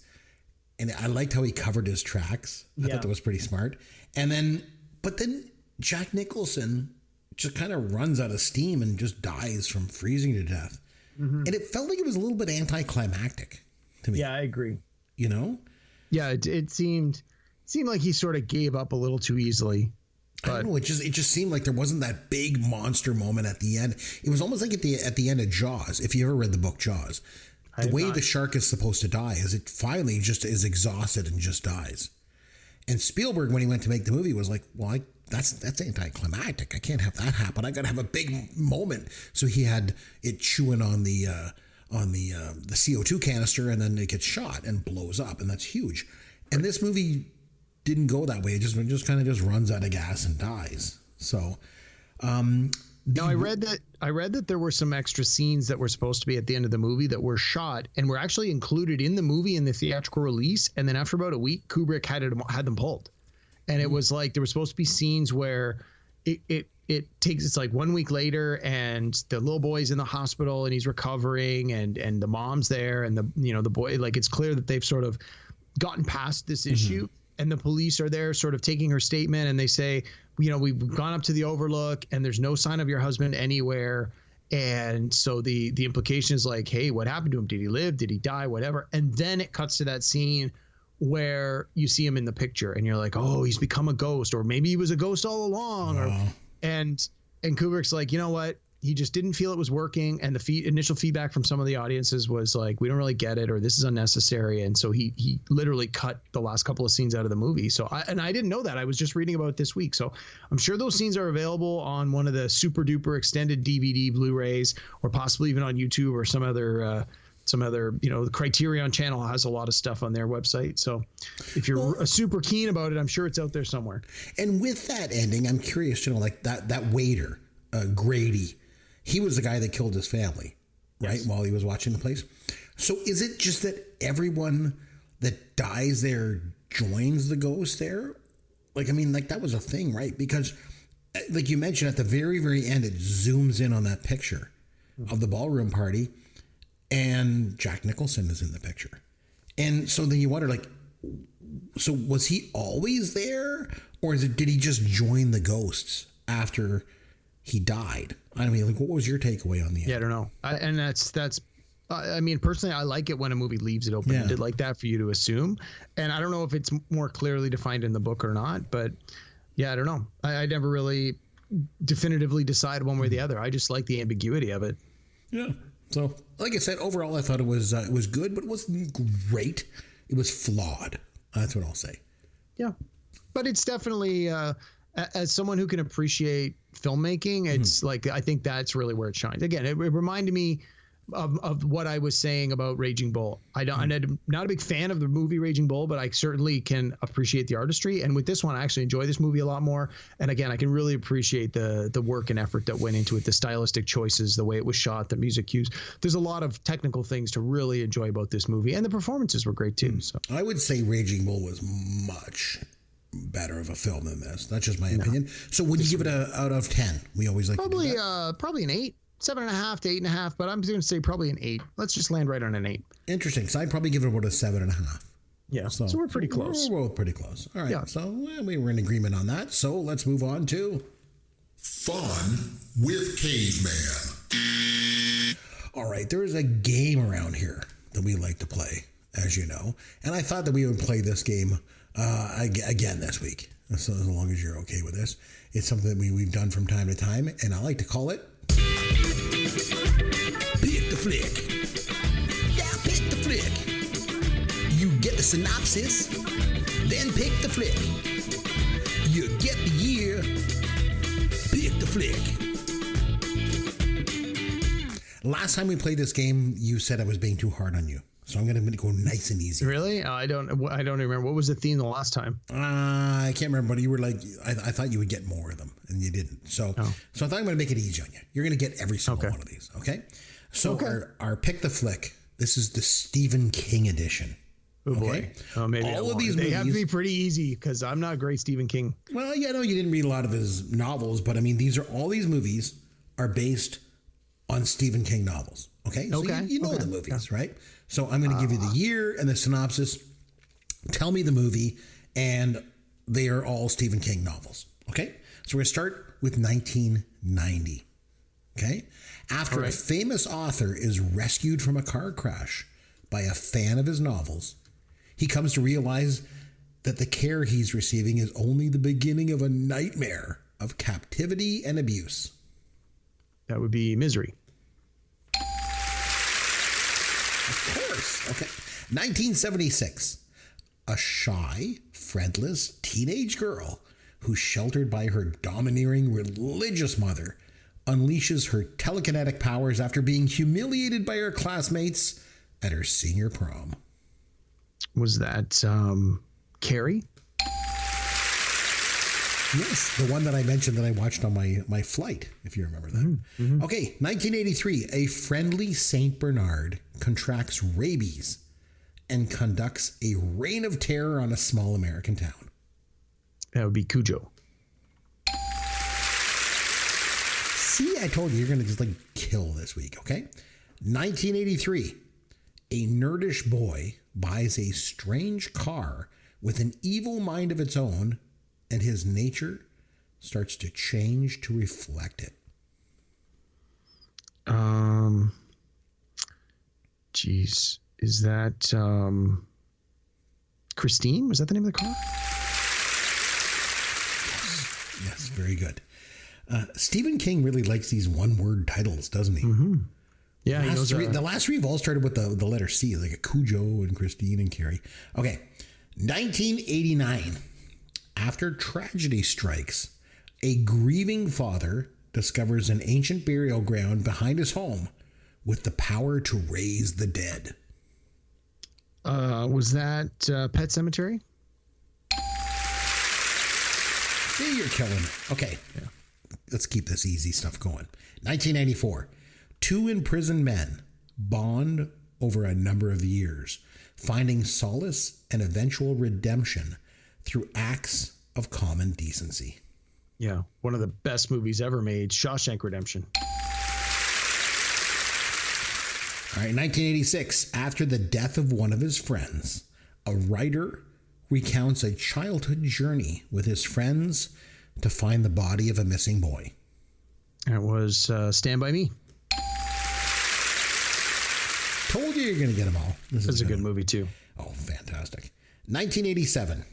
And I liked how he covered his tracks. I thought that was pretty smart. And but then Jack Nicholson just kind of runs out of steam and just dies from freezing to death. And it felt like it was a little bit anticlimactic to me. Yeah, I agree. You know? Yeah, it seemed like he sort of gave up a little too easily. But I don't know. It just seemed like there wasn't that big monster moment at the end. It was almost like at the end of Jaws. If you ever read the book Jaws, the way the shark is supposed to die is it finally just is exhausted and just dies. And Spielberg, when he went to make the movie, was like, well, that's anticlimactic. I can't have that happen. I got to have a big moment. So he had it chewing on the CO2 canister, and then it gets shot and blows up, and that's huge. And this movie didn't go that way. It just kind of just runs out of gas and dies. So now I read that there were some extra scenes that were supposed to be at the end of the movie that were shot and were actually included in the movie in the theatrical release. And then after about a week, Kubrick had them pulled. And it was like there were supposed to be scenes where it's like 1 week later and the little boy's in the hospital and he's recovering and the mom's there and the boy, like it's clear that they've sort of gotten past this issue. And the police are there sort of taking her statement, and they say, we've gone up to the overlook and there's no sign of your husband anywhere. And so the implication is like, hey, what happened to him? Did he live? Did he die? Whatever. And then it cuts to that scene where you see him in the picture and you're like, oh, he's become a ghost, or maybe he was a ghost all along. And Kubrick's like, you know what? He just didn't feel it was working. And the initial feedback from some of the audiences was like, we don't really get it, or this is unnecessary. And so he literally cut the last couple of scenes out of the movie. So I didn't know that. I was just reading about it this week. So I'm sure those scenes are available on one of the super duper extended DVD Blu-rays, or possibly even on YouTube or some other, the Criterion channel has a lot of stuff on their website. So if you're super keen about it, I'm sure it's out there somewhere. And with that ending, I'm curious to know, like that waiter, Grady, he was the guy that killed his family, right? While he was watching the place. So is it just that everyone that dies there joins the ghost there? Like, I mean, like that was a thing, right? Because like you mentioned at the very, very end, it zooms in on that picture of the ballroom party. and Jack Nicholson is in the picture. And so then you wonder, like, so was he always there, or did he just join the ghosts after he died? I mean, like, what was your takeaway on the end? Yeah, I don't know. I mean, personally, I like it when a movie leaves it open-ended like that for you to assume. And I don't know if it's more clearly defined in the book or not, but yeah, I don't know. I never really definitively decide one way or the other. I just like the ambiguity of it. Yeah. So, like I said, overall, I thought it was good, but it wasn't great. It was flawed. That's what I'll say. Yeah. But it's definitely, as someone who can appreciate filmmaking, it's like, I think that's really where it shines. Again, it reminded me of what I was saying about Raging Bull. I'm not a big fan of the movie Raging Bull, but I certainly can appreciate the artistry. And with this one, I actually enjoy this movie a lot more. And again, I can really appreciate the work and effort that went into it, the stylistic choices, the way it was shot, the music cues. There's a lot of technical things to really enjoy about this movie, and the performances were great too. So I would say Raging Bull was much better of a film than this. That's just my opinion. So would you give it out of 10? We always like probably to do that. Probably an 8. 7.5 to 8.5, but I'm going to say probably an 8. Let's just land right on an 8. Interesting. So I'd probably give it about a 7.5. Yeah. So we're pretty close. We're both pretty close. All right. Yeah. So we were in agreement on that. So let's move on to Fun with Caveman. All right. There is a game around here that we like to play, as you know, and I thought that we would play this game again this week. So as long as you're okay with this, it's something that we've done from time to time, and I like to call it Pick the Flick. Yeah, pick the flick. You get the synopsis, then pick the flick. You get the year, pick the flick. Last time we played this game, you said I was being too hard on you. So I'm going to go nice and easy. Really? I don't remember. What was the theme the last time? I can't remember, but you were like, I thought you would get more of them, and you didn't. So I thought I'm going to make it easy on you. You're going to get every single one of these, okay? So our Pick the Flick, this is the Stephen King edition. Oh, boy. Oh, maybe all of these movies, they have to be pretty easy because I'm not a great Stephen King. Well, yeah, no, you didn't read a lot of his novels, but I mean, all these movies are based on Stephen King novels, okay? So you know the movies, right? So I'm going to give you the year and the synopsis. Tell me the movie, and they are all Stephen King novels, okay? So we're going to start with 1990, okay? After a famous author is rescued from a car crash by a fan of his novels, he comes to realize that the care he's receiving is only the beginning of a nightmare of captivity and abuse. That would be Misery. Of course. Okay. 1976. A shy, friendless teenage girl who's sheltered by her domineering religious mother unleashes her telekinetic powers after being humiliated by her classmates at her senior prom. Was that Carrie? Yes, the one that I mentioned that I watched on my flight, if you remember that. Mm-hmm. Okay, 1983. A friendly Saint Bernard contracts rabies and conducts a reign of terror on a small American town. That would be Cujo. See, I told you, you're going to just kill this week, okay? 1983. A nerdish boy buys a strange car with an evil mind of its own, and his nature starts to change to reflect it. Geez, is that Christine? Was that the name of the car? Yes, very good. Stephen King really likes these one-word titles, doesn't he? Mm-hmm. Yeah, the last three have all started with the letter C, like a Cujo and Christine and Carrie. Okay, 1989. After tragedy strikes, a grieving father discovers an ancient burial ground behind his home with the power to raise the dead. Was that Pet Sematary? See, you're killing it. Okay, let's keep this easy stuff going. 1994. Two imprisoned men bond over a number of years, finding solace and eventual redemption through acts of common decency. Yeah, one of the best movies ever made, Shawshank Redemption. All right, 1986. After the death of one of his friends, a writer recounts a childhood journey with his friends to find the body of a missing boy. It was Stand By Me. Told you you're going to get them all. This is a good movie, too. Oh, fantastic. 1987.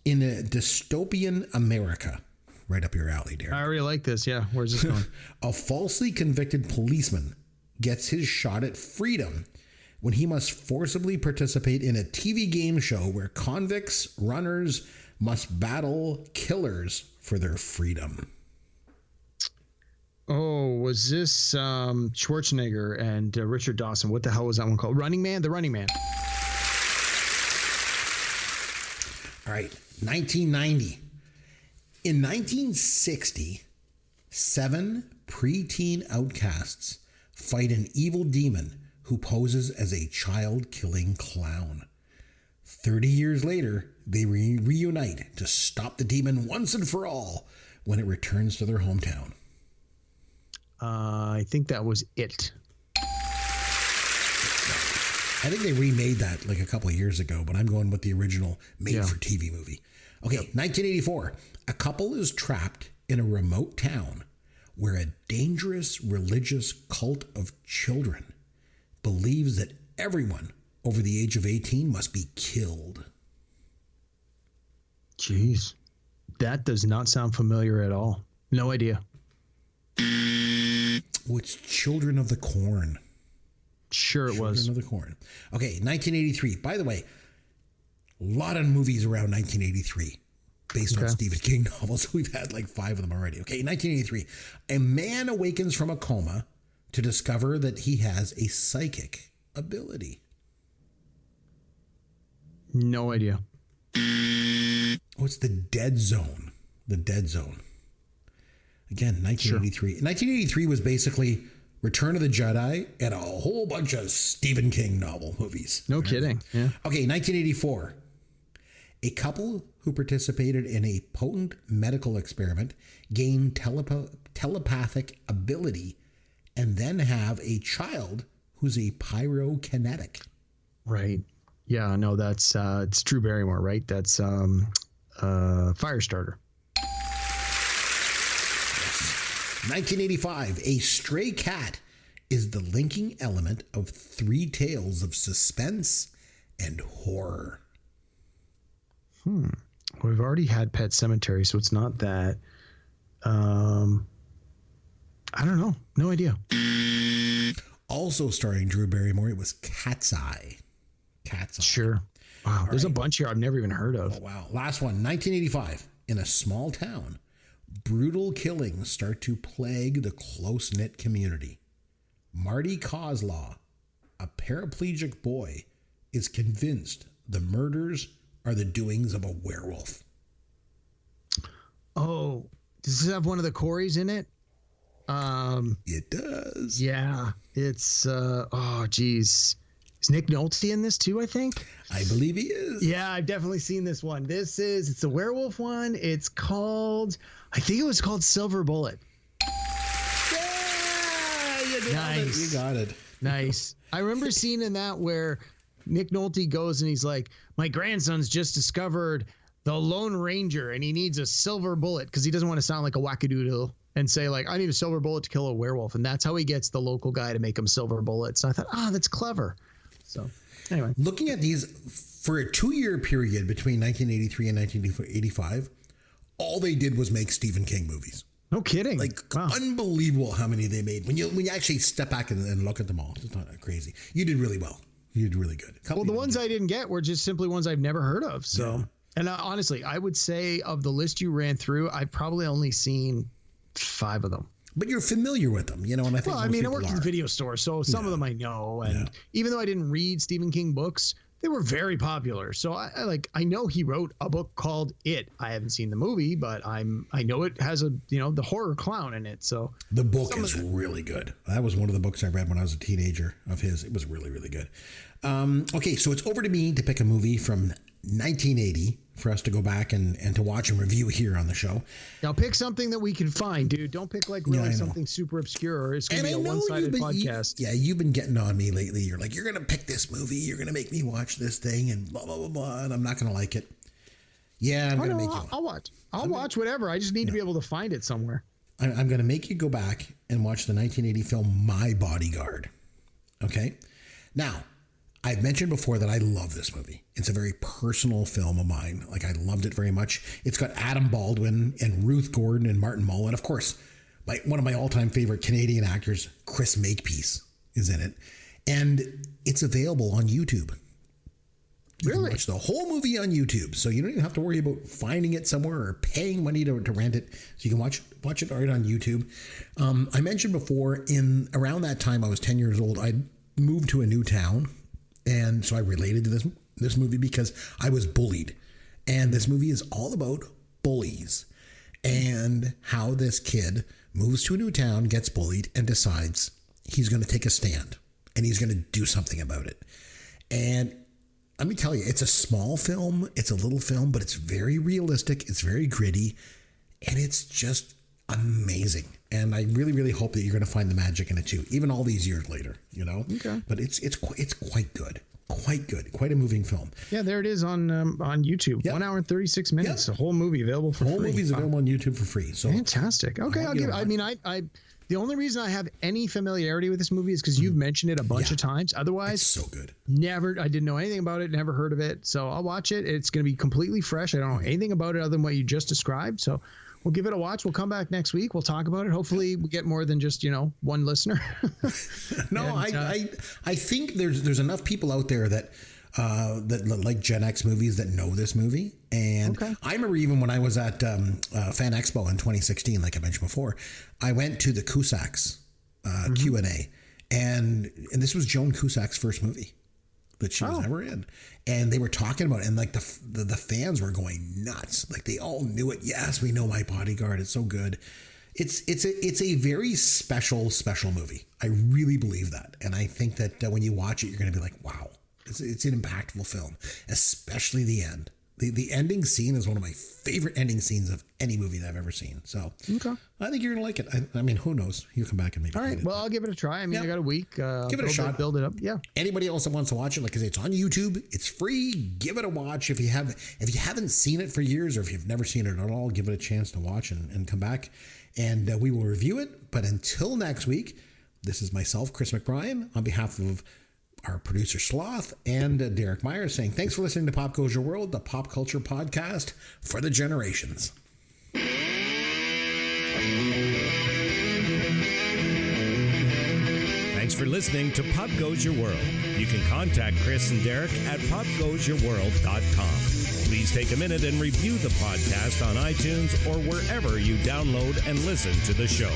In a dystopian America. Right up your alley, Derek. I already like this. Yeah. Where's this going? A falsely convicted policeman gets his shot at freedom when he must forcibly participate in a TV game show where convicts, runners must battle killers for their freedom. Oh, was this Schwarzenegger and Richard Dawson? What the hell was that one called? Running Man? The Running Man. All right, 1990. In 1960, 7 preteen outcasts fight an evil demon who poses as a child-killing clown. 30 years later, they reunite to stop the demon once and for all when it returns to their hometown. I think that was it. I think they remade that like a couple of years ago, but I'm going with the original made-for-TV movie. Okay, 1984. A couple is trapped in a remote town where a dangerous religious cult of children believes that everyone over the age of 18 must be killed. Jeez. That does not sound familiar at all. No idea. Oh, it's Children of the Corn. Sure it was. Children of the Corn. Okay, 1983. By the way, a lot of movies around 1983 based on Stephen King novels. We've had like 5 of them already. Okay, 1983. A man awakens from a coma to discover that he has a psychic ability. No idea. Oh, it's The Dead Zone. The Dead Zone. Again, 1983. Sure. 1983 was basically Return of the Jedi and a whole bunch of Stephen King novel movies. No kidding. Yeah. Okay, 1984. A couple who participated in a potent medical experiment gain telepathic ability and then have a child who's a pyrokinetic. Right. Yeah, no, that's it's Drew Barrymore, right? That's Firestarter. 1985, a stray cat is the linking element of 3 tales of suspense and horror. We've already had Pet Sematary, so it's not that. I don't know. No idea. Also starring Drew Barrymore, it was Cat's Eye. Cat's Eye. Sure. Wow. There's a bunch here I've never even heard of. Oh, wow. Last one, 1985. In a small town, brutal killings start to plague the close-knit community. Marty Coslaw, a paraplegic boy, is convinced the murders are the doings of a werewolf. Oh, does this have one of the Coreys in it? It does. Yeah. It's, oh, geez. Is Nick Nolte in this too, I think? I believe he is. Yeah, I've definitely seen this one. It's a werewolf one. It's called, I think it was called Silver Bullet. Yeah, you got it. You got it. Nice. I remember seeing in that where Nick Nolte goes and he's like, my grandson's just discovered the Lone Ranger and he needs a silver bullet because he doesn't want to sound like a wackadoodle and say like, I need a silver bullet to kill a werewolf. And that's how he gets the local guy to make him silver bullets. And I thought, that's clever. So anyway, looking at these for a 2-year period between 1983 and 1985, all they did was make Stephen King movies. No kidding. Like, wow. Unbelievable how many they made. When you actually step back and look at them all, it's not crazy. You did really well. You did really good. Well, the ones I didn't get were just simply ones I've never heard of. So, yeah. And honestly, I would say of the list you ran through, I've probably only seen 5 of them. But you're familiar with them, and I think. Well, I worked in video stores, so some of them I know. And even though I didn't read Stephen King books, they were very popular. So I know he wrote a book called It. I haven't seen the movie, but I know it has the horror clown in it. So the book is really good. That was one of the books I read when I was a teenager of his. It was really, really good. Okay, so it's over to me to pick a movie from 1980 for us to go back and to watch and review here on the show. Now pick something that we can find, dude. Don't pick like really something super obscure, or it's going to be a one-sided podcast. You've been getting on me lately. You're like, you're going to pick this movie. You're going to make me watch this thing and blah, blah, blah, blah. And I'm not going to like it. Yeah, I'm going to make you. I'll watch whatever. I just need to be able to find it somewhere. I'm going to make you go back and watch the 1980 film My Bodyguard. Okay? Now, I've mentioned before that I love this movie. It's a very personal film of mine. Like, I loved it very much. It's got Adam Baldwin and Ruth Gordon and Martin Mull. And, of course, one of my all-time favorite Canadian actors, Chris Makepeace, is in it. And it's available on YouTube. You can watch the whole movie on YouTube, so you don't even have to worry about finding it somewhere or paying money to rent it. So you can watch it right on YouTube. I mentioned before, around that time I was 10 years old, I moved to a new town, and so I related to this movie because I was bullied. And this movie is all about bullies and how this kid moves to a new town, gets bullied, and decides he's going to take a stand and he's going to do something about it. And let me tell you, it's a small film, it's a little film, but it's very realistic, it's very gritty, and it's just amazing. And I really, really hope that you're going to find the magic in it too, even all these years later, you know? Okay. But it's quite good. Quite good. Quite a moving film. Yeah, there it is on YouTube. Yep. 1 hour and 36 minutes. Yep. The whole movie available for free. The whole movie's available on YouTube for free. So fantastic. Okay, the only reason I have any familiarity with this movie is because you've mentioned it a bunch of times. Otherwise, it's so good. I didn't know anything about it, never heard of it. So I'll watch it. It's going to be completely fresh. I don't know anything about it other than what you just described. So we'll give it a watch. We'll come back next week. We'll talk about it. Hopefully we get more than just, one listener. No, I think there's enough people out there that like Gen X movies that know this movie. And I remember even when I was at Fan Expo in 2016, like I mentioned before, I went to the Cusacks Q&A, and this was Joan Cusack's first movie that she was ever in, and they were talking about it, and like the fans were going nuts, like they all knew it. Yes, we know My Bodyguard. It's so good. It's a very special movie. I really believe that, and I think that when you watch it, you're going to be like, wow. It's an impactful film, especially the end. The ending scene is one of my favorite ending scenes of any movie that I've ever seen. So I think you're going to like it. I mean, who knows? You come back and maybe. All right. Well, I'll give it a try. I mean, I got a week. Give it a shot. Build it up. Yeah. Anybody else that wants to watch it, like I say, it's on YouTube. It's free. Give it a watch. If you haven't seen it for years, or if you've never seen it at all, give it a chance to watch and come back, and we will review it. But until next week, this is myself, Chris McBrien, on behalf of our producer Sloth and Derek Myers, saying thanks for listening to Pop Goes Your World, the pop culture podcast for the generations. Thanks for listening to Pop Goes Your World. You can contact Chris and Derek at popgoesyourworld.com. Please take a minute and review the podcast on iTunes or wherever you download and listen to the show.